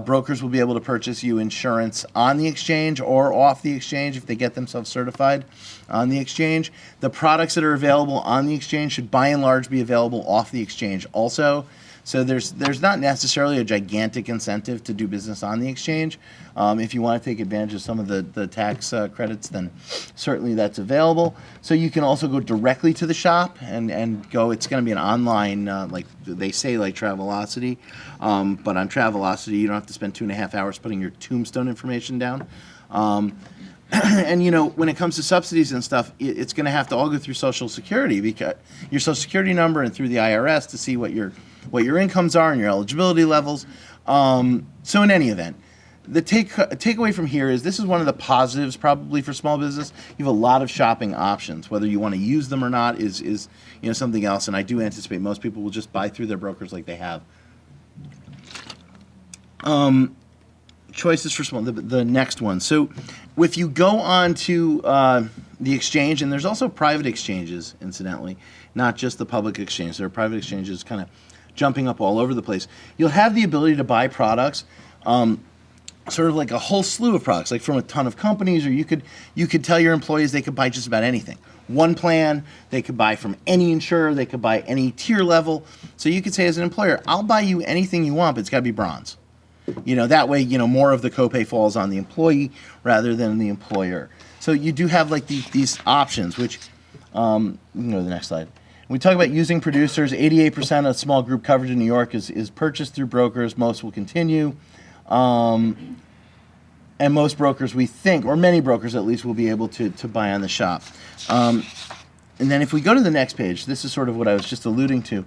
Brokers will be able to purchase you insurance on the exchange or off the exchange if they get themselves certified on the exchange. The products that are available on the exchange should by and large be available off the exchange also. So there's not necessarily a gigantic incentive to do business on the exchange. If you want to take advantage of some of the tax credits, then certainly that's available. So you can also go directly to the shop and go. It's going to be an online, like they say, like Travelocity. But on Travelocity, you don't have to spend 2.5 hours putting your tombstone information down. And when it comes to subsidies and stuff, it's going to have to all go through Social Security, because your Social Security number, and through the IRS to see what your incomes are and your eligibility levels. So in any event, the takeaway from here is this is one of the positives probably for small business. You have a lot of shopping options. Whether you want to use them or not is something else. And I do anticipate most people will just buy through their brokers like they have. Choices for small, the next one. So if you go on to the exchange, and there's also private exchanges, incidentally, not just the public exchange. There are private exchanges kind of jumping up all over the place. You'll have the ability to buy products, sort of like a whole slew of products, like from a ton of companies, or you could tell your employees they could buy just about anything. One plan, they could buy from any insurer, they could buy any tier level. So you could say as an employer, I'll buy you anything you want, but it's got to be bronze. That way, more of the copay falls on the employee rather than the employer. So you do have like these options, which, you can go to the next slide. We talk about using producers. 88% of small group coverage in New York is purchased through brokers. Most will continue. And most brokers, we think, or many brokers at least, will be able to buy on the shop. And then if we go to the next page, this is sort of what I was just alluding to.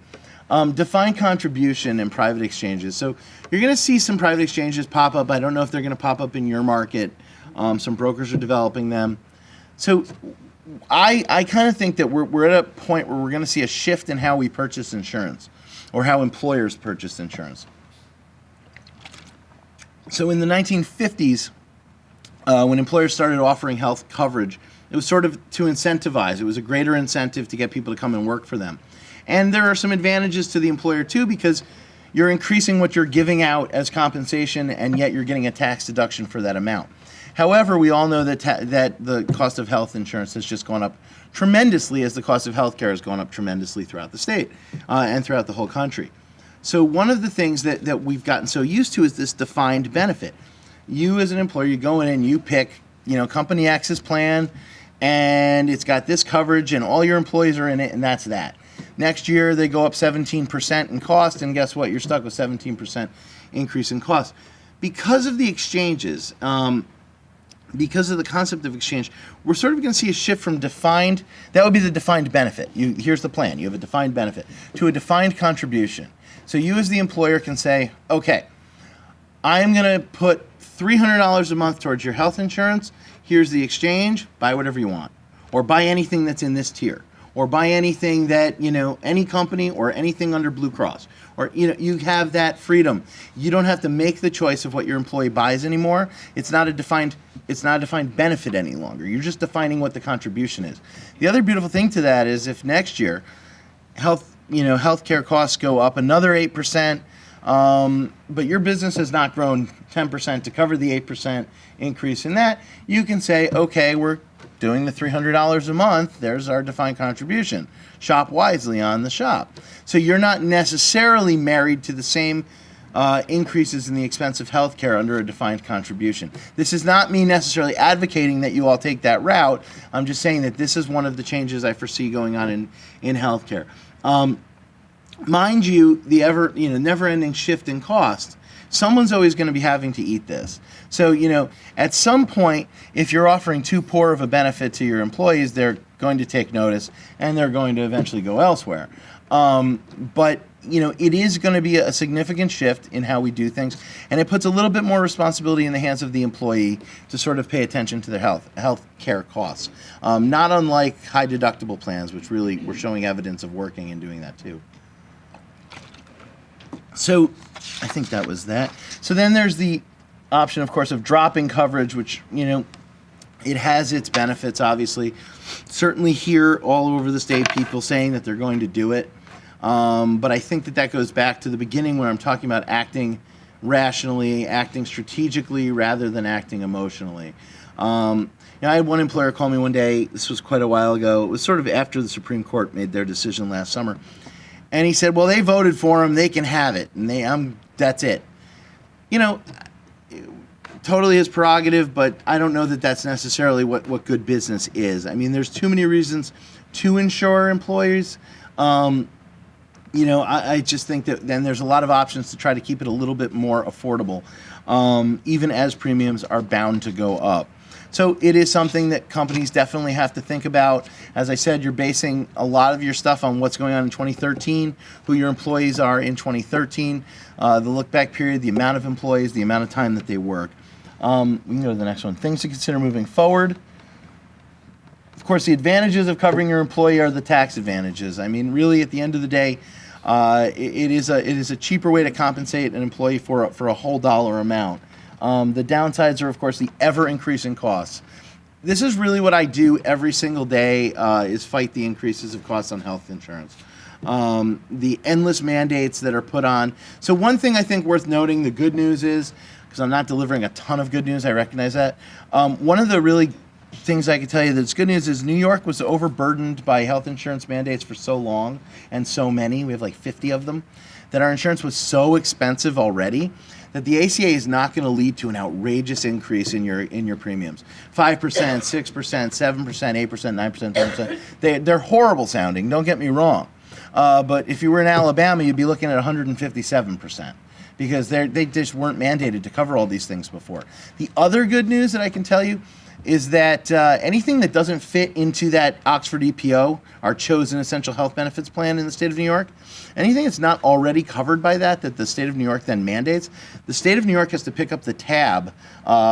Defined contribution and private exchanges. So you're going to see some private exchanges pop up. I don't know if they're going to pop up in your market. Some brokers are developing them. So I kind of think that we're at a point where we're going to see a shift in how we purchase insurance, or how employers purchase insurance. So in the 1950s, when employers started offering health coverage, it was sort of to incentivize. It was a greater incentive to get people to come and work for them. And there are some advantages to the employer too, because you're increasing what you're giving out as compensation, and yet you're getting a tax deduction for that amount. However, we all know that the cost of health insurance has just gone up tremendously, as the cost of health care has gone up tremendously throughout the state and throughout the whole country. So one of the things that we've gotten so used to is this defined benefit. You as an employer, you go in and you pick, Company X's plan, and it's got this coverage, and all your employees are in it, and that's that. Next year, they go up 17% in cost, and guess what? You're stuck with 17% increase in cost. Because of the exchanges, because of the concept of exchange, we're sort of going to see a shift from defined, that would be the defined benefit. Here's the plan. You have a defined benefit, to a defined contribution. So you as the employer can say, okay, I'm going to put $300 a month towards your health insurance. Here's the exchange. Buy whatever you want. Or buy anything that's in this tier. Or buy anything that, any company or anything under Blue Cross. Or, you have that freedom. You don't have to make the choice of what your employee buys anymore. It's not a defined benefit any longer. You're just defining what the contribution is. The other beautiful thing to that is if next year healthcare costs go up another 8%, but your business has not grown 10% to cover the 8% increase in that, you can say, okay, we're doing the $300 a month. There's our defined contribution. Shop wisely on the shop. So you're not necessarily married to the same increases in the expense of healthcare under a defined contribution. This is not me necessarily advocating that you all take that route. I'm just saying that this is one of the changes I foresee going on in healthcare. Mind you, the never-ending shift in cost. Someone's always going to be having to eat this. So, at some point, if you're offering too poor of a benefit to your employees, they're going to take notice, and they're going to eventually go elsewhere. But it is going to be a significant shift in how we do things, and it puts a little bit more responsibility in the hands of the employee to sort of pay attention to their health care costs. Not unlike high deductible plans, which really we're showing evidence of working and doing that too. So I think that was that. So then there's the option, of course, of dropping coverage, which, it has its benefits, obviously. Certainly hear all over the state people saying that they're going to do it. But I think that goes back to the beginning when I'm talking about acting rationally, acting strategically, rather than acting emotionally. I had one employer call me one day. This was quite a while ago. It was sort of after the Supreme Court made their decision last summer. And he said, well, they voted for him. They can have it. And that's it. Totally his prerogative, but I don't know that that's necessarily what good business is. I mean, there's too many reasons to insure employees. I just think that then there's a lot of options to try to keep it a little bit more affordable, even as premiums are bound to go up. So it is something that companies definitely have to think about. As I said, you're basing a lot of your stuff on what's going on in 2013, who your employees are in 2013, the look-back period, the amount of employees, the amount of time that they work. We can go to the next one. Things to consider moving forward. Of course, the advantages of covering your employee are the tax advantages. I mean, really, at the end of the day, it is a cheaper way to compensate an employee for a whole dollar amount. The downsides are, of course, the ever-increasing costs. This is really what I do every single day, is fight the increases of costs on health insurance. The endless mandates that are put on. So one thing I think worth noting, the good news is, because I'm not delivering a ton of good news, I recognize that. One of the really things I can tell you that's good news is New York was overburdened by health insurance mandates for so long, and so many, we have like 50 of them, that our insurance was so expensive already that the ACA is not going to lead to an outrageous increase in your premiums. 5%, 6%, 7%, 8%, 9%, 10%. They're horrible sounding, don't get me wrong. But if you were in Alabama, you'd be looking at 157%. Because they just weren't mandated to cover all these things before. The other good news that I can tell you is that anything that doesn't fit into that Oxford EPO, our chosen essential health benefits plan in the state of New York, anything that's not already covered by that the state of New York then mandates, the state of New York has to pick up the tab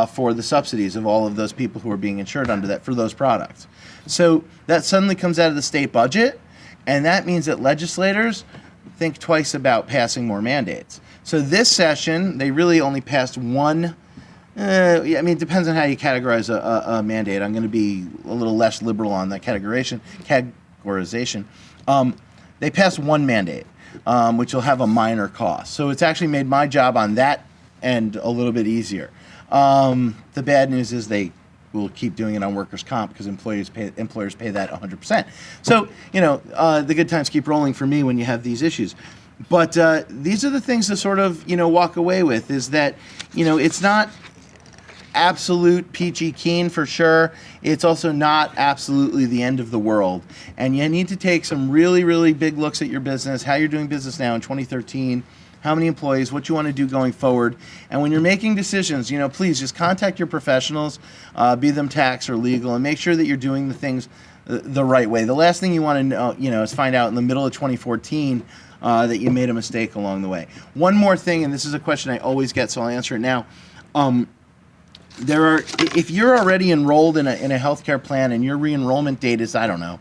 for the subsidies of all of those people who are being insured under that for those products. So that suddenly comes out of the state budget, and that means that legislators think twice about passing more mandates. So this session, they really only passed one. I mean, it depends on how you categorize a mandate. I'm going to be a little less liberal on that categorization. They passed one mandate, which will have a minor cost. So it's actually made my job on that end a little bit easier. The bad news is they will keep doing it on workers' comp because employers pay that 100%. So, the good times keep rolling for me when you have these issues. But these are the things to sort of, walk away with, is that, it's not absolute peachy keen for sure. It's also not absolutely the end of the world. And you need to take some really, really big looks at your business, how you're doing business now in 2013, how many employees, what you want to do going forward. And when you're making decisions, please just contact your professionals, be them tax or legal, and make sure that you're doing the things the right way. The last thing you want to know, is find out in the middle of 2014 that you made a mistake along the way. One more thing, and this is a question I always get, so I'll answer it now. If you're already enrolled in a healthcare plan and your re-enrollment date is, I don't know,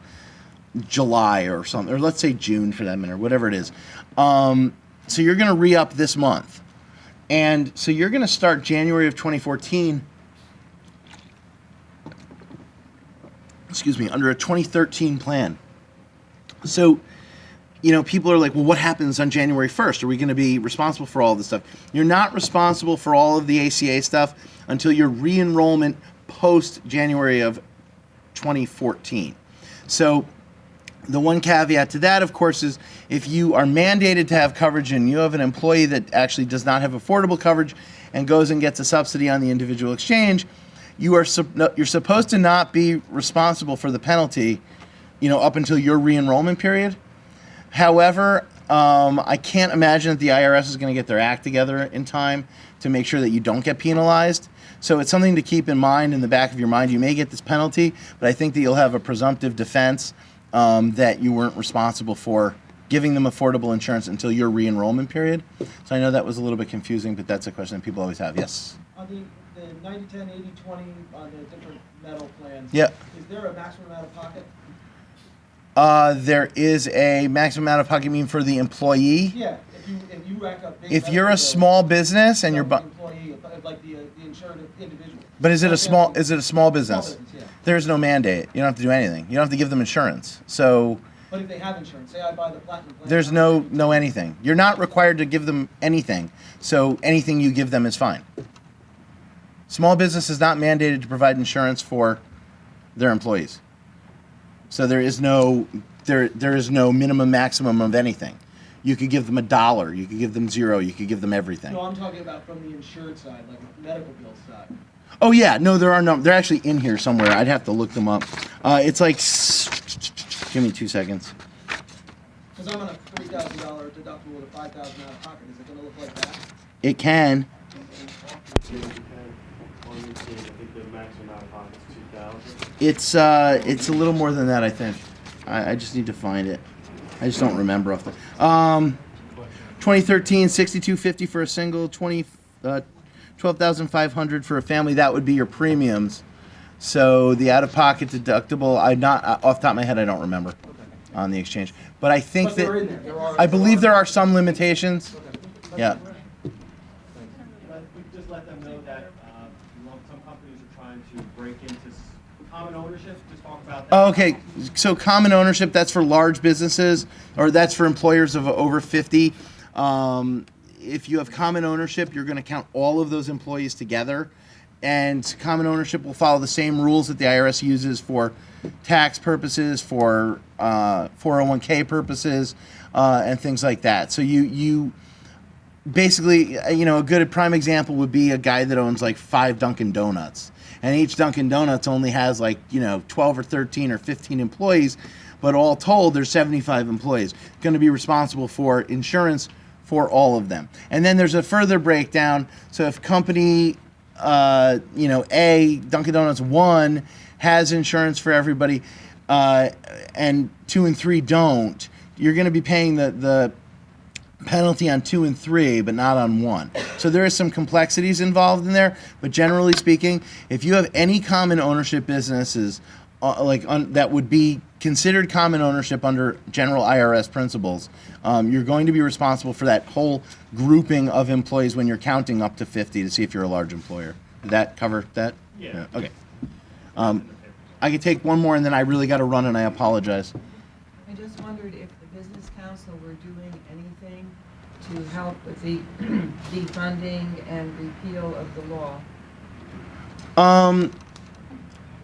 July or something, or let's say June for that matter, whatever it is. So you're going to re-up this month. And so you're going to start January of 2014, under a 2013 plan. So, people are like, well, what happens on January 1st? Are we going to be responsible for all this stuff? You're not responsible for all of the ACA stuff until your re-enrollment post-January of 2014. So the one caveat to that, of course, is if you are mandated to have coverage and you have an employee that actually does not have affordable coverage and goes and gets a subsidy on the individual exchange, you're supposed to not be responsible for the penalty, up until your re-enrollment period. However, I can't imagine that the IRS is going to get their act together in time to make sure that you don't get penalized. So it's something to keep in mind in the back of your mind. You may get this penalty, but I think that you'll have a presumptive defense that you weren't responsible for giving them affordable insurance until your re-enrollment period. So I know that was a little bit confusing, but that's a question that people always have. Yes? On the 90-10, 80-20 on the different metal plans, Yeah. Is there a maximum out of pocket? There is a maximum amount of pocket, you mean for the employee? Yeah, if you rack up big If you're a medical small business and you're bills, employee, like the insured individual. but is it a small business? Small business, yeah. There's no mandate. You don't have to do anything. You don't have to give them insurance. So But if they have insurance, say I buy the platinum plan. there's no anything. You're not required to give them anything. So anything you give them is fine. Small business is not mandated to provide insurance for their employees. So there is no minimum maximum of anything. You could give them $1, you could give them $0, you could give them everything. No, I'm talking about from the insured side, like medical bill side. Oh yeah, no, there are no. They're actually in here somewhere. I'd have to look them up. It's like, give me 2 seconds. Because I'm on a $3,000 deductible with a $5,000 out of pocket. Is it going to look like that? It can. It's a little more than that, I think. I just need to find it. I just don't remember off the. 2013, $62.50 for a single. 2014, $12,500 for a family. That would be your premiums. So the out-of-pocket deductible, off the top of my head, I don't remember on the exchange. But I think But they're in there. I believe there are some limitations. Yeah. But we just let them know that some companies are trying to break into common ownership. Just talk about that. Oh, okay. So common ownership, that's for large businesses, or that's for employers of over 50. If you have common ownership, you're going to count all of those employees together. And common ownership will follow the same rules that the IRS uses for tax purposes, for 401k purposes, and things like that. So you basically, a good prime example would be a guy that owns like 5 Dunkin' Donuts. And each Dunkin' Donuts only has 12 or 13 or 15 employees, but all told, there's 75 employees. Going to be responsible for insurance for all of them. And then there's a further breakdown. So if company, Dunkin' Donuts 1 has insurance for everybody, and 2 and 3 don't, you're going to be paying the penalty on 2 and 3, but not on 1. So there is some complexities involved in there, but generally speaking, if you have any common ownership businesses that would be considered common ownership under general IRS principles, you're going to be responsible for that whole grouping of employees when you're counting up to 50 to see if you're a large employer. Did that cover that? Yeah. Okay. I could take one more, and then I really got to run, and I apologize. I just wondered if the Business Council were doing anything to help with the defunding and repeal of the law.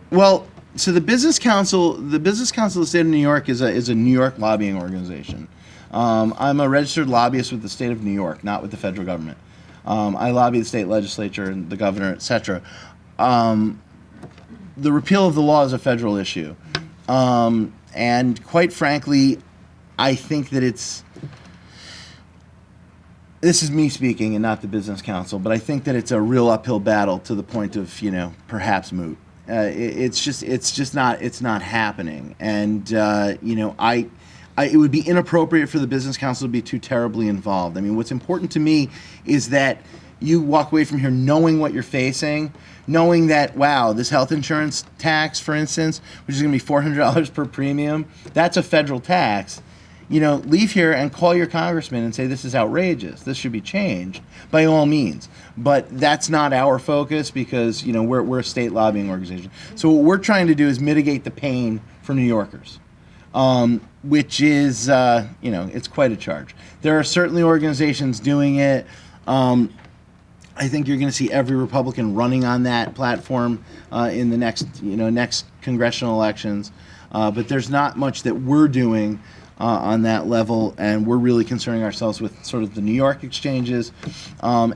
Well, so the Business Council of the State of New York is a New York lobbying organization. I'm a registered lobbyist with the state of New York, not with the federal government. I lobby the state legislature and the governor, etc. The repeal of the law is a federal issue. And quite frankly, I think that this is me speaking and not the Business Council, but I think that it's a real uphill battle to the point of, perhaps moot. It's not happening. And, it would be inappropriate for the Business Council to be too terribly involved. I mean, what's important to me is that you walk away from here knowing what you're facing, knowing that, wow, this health insurance tax, for instance, which is going to be $400 per premium, that's a federal tax. Leave here and call your congressman and say, this is outrageous. This should be changed by all means. But that's not our focus because, we're a state lobbying organization. So what we're trying to do is mitigate the pain for New Yorkers, which is, it's quite a charge. There are certainly organizations doing it. I think you're going to see every Republican running on that platform in the next congressional elections. But there's not much that we're doing on that level, and we're really concerning ourselves with sort of the New York exchanges. It's not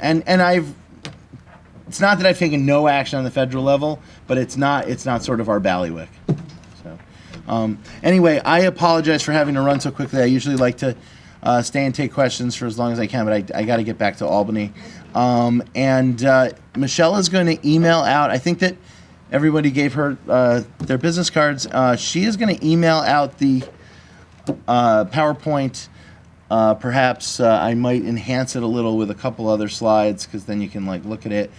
that I've taken no action on the federal level, but it's not sort of our ballywick. So anyway, I apologize for having to run so quickly. I usually like to stay and take questions for as long as I can, but I got to get back to Albany. Michelle is going to email out, I think that everybody gave her their business cards. She is going to email out the PowerPoint. Perhaps I might enhance it a little with a couple other slides because then you can look at it.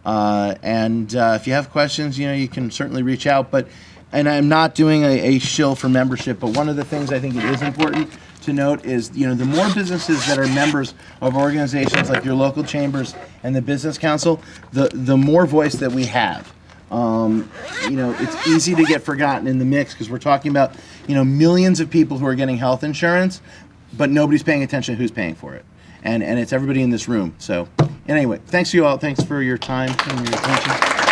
If you have questions, you can certainly reach out. And I'm not doing a shill for membership, but one of the things I think it is important to note is, the more businesses that are members of organizations like your local chambers and the Business Council, the more voice that we have. It's easy to get forgotten in the mix because we're talking about, millions of people who are getting health insurance, but nobody's paying attention to who's paying for it. And it's everybody in this room. So anyway, thanks to you all. Thanks for your time and your attention.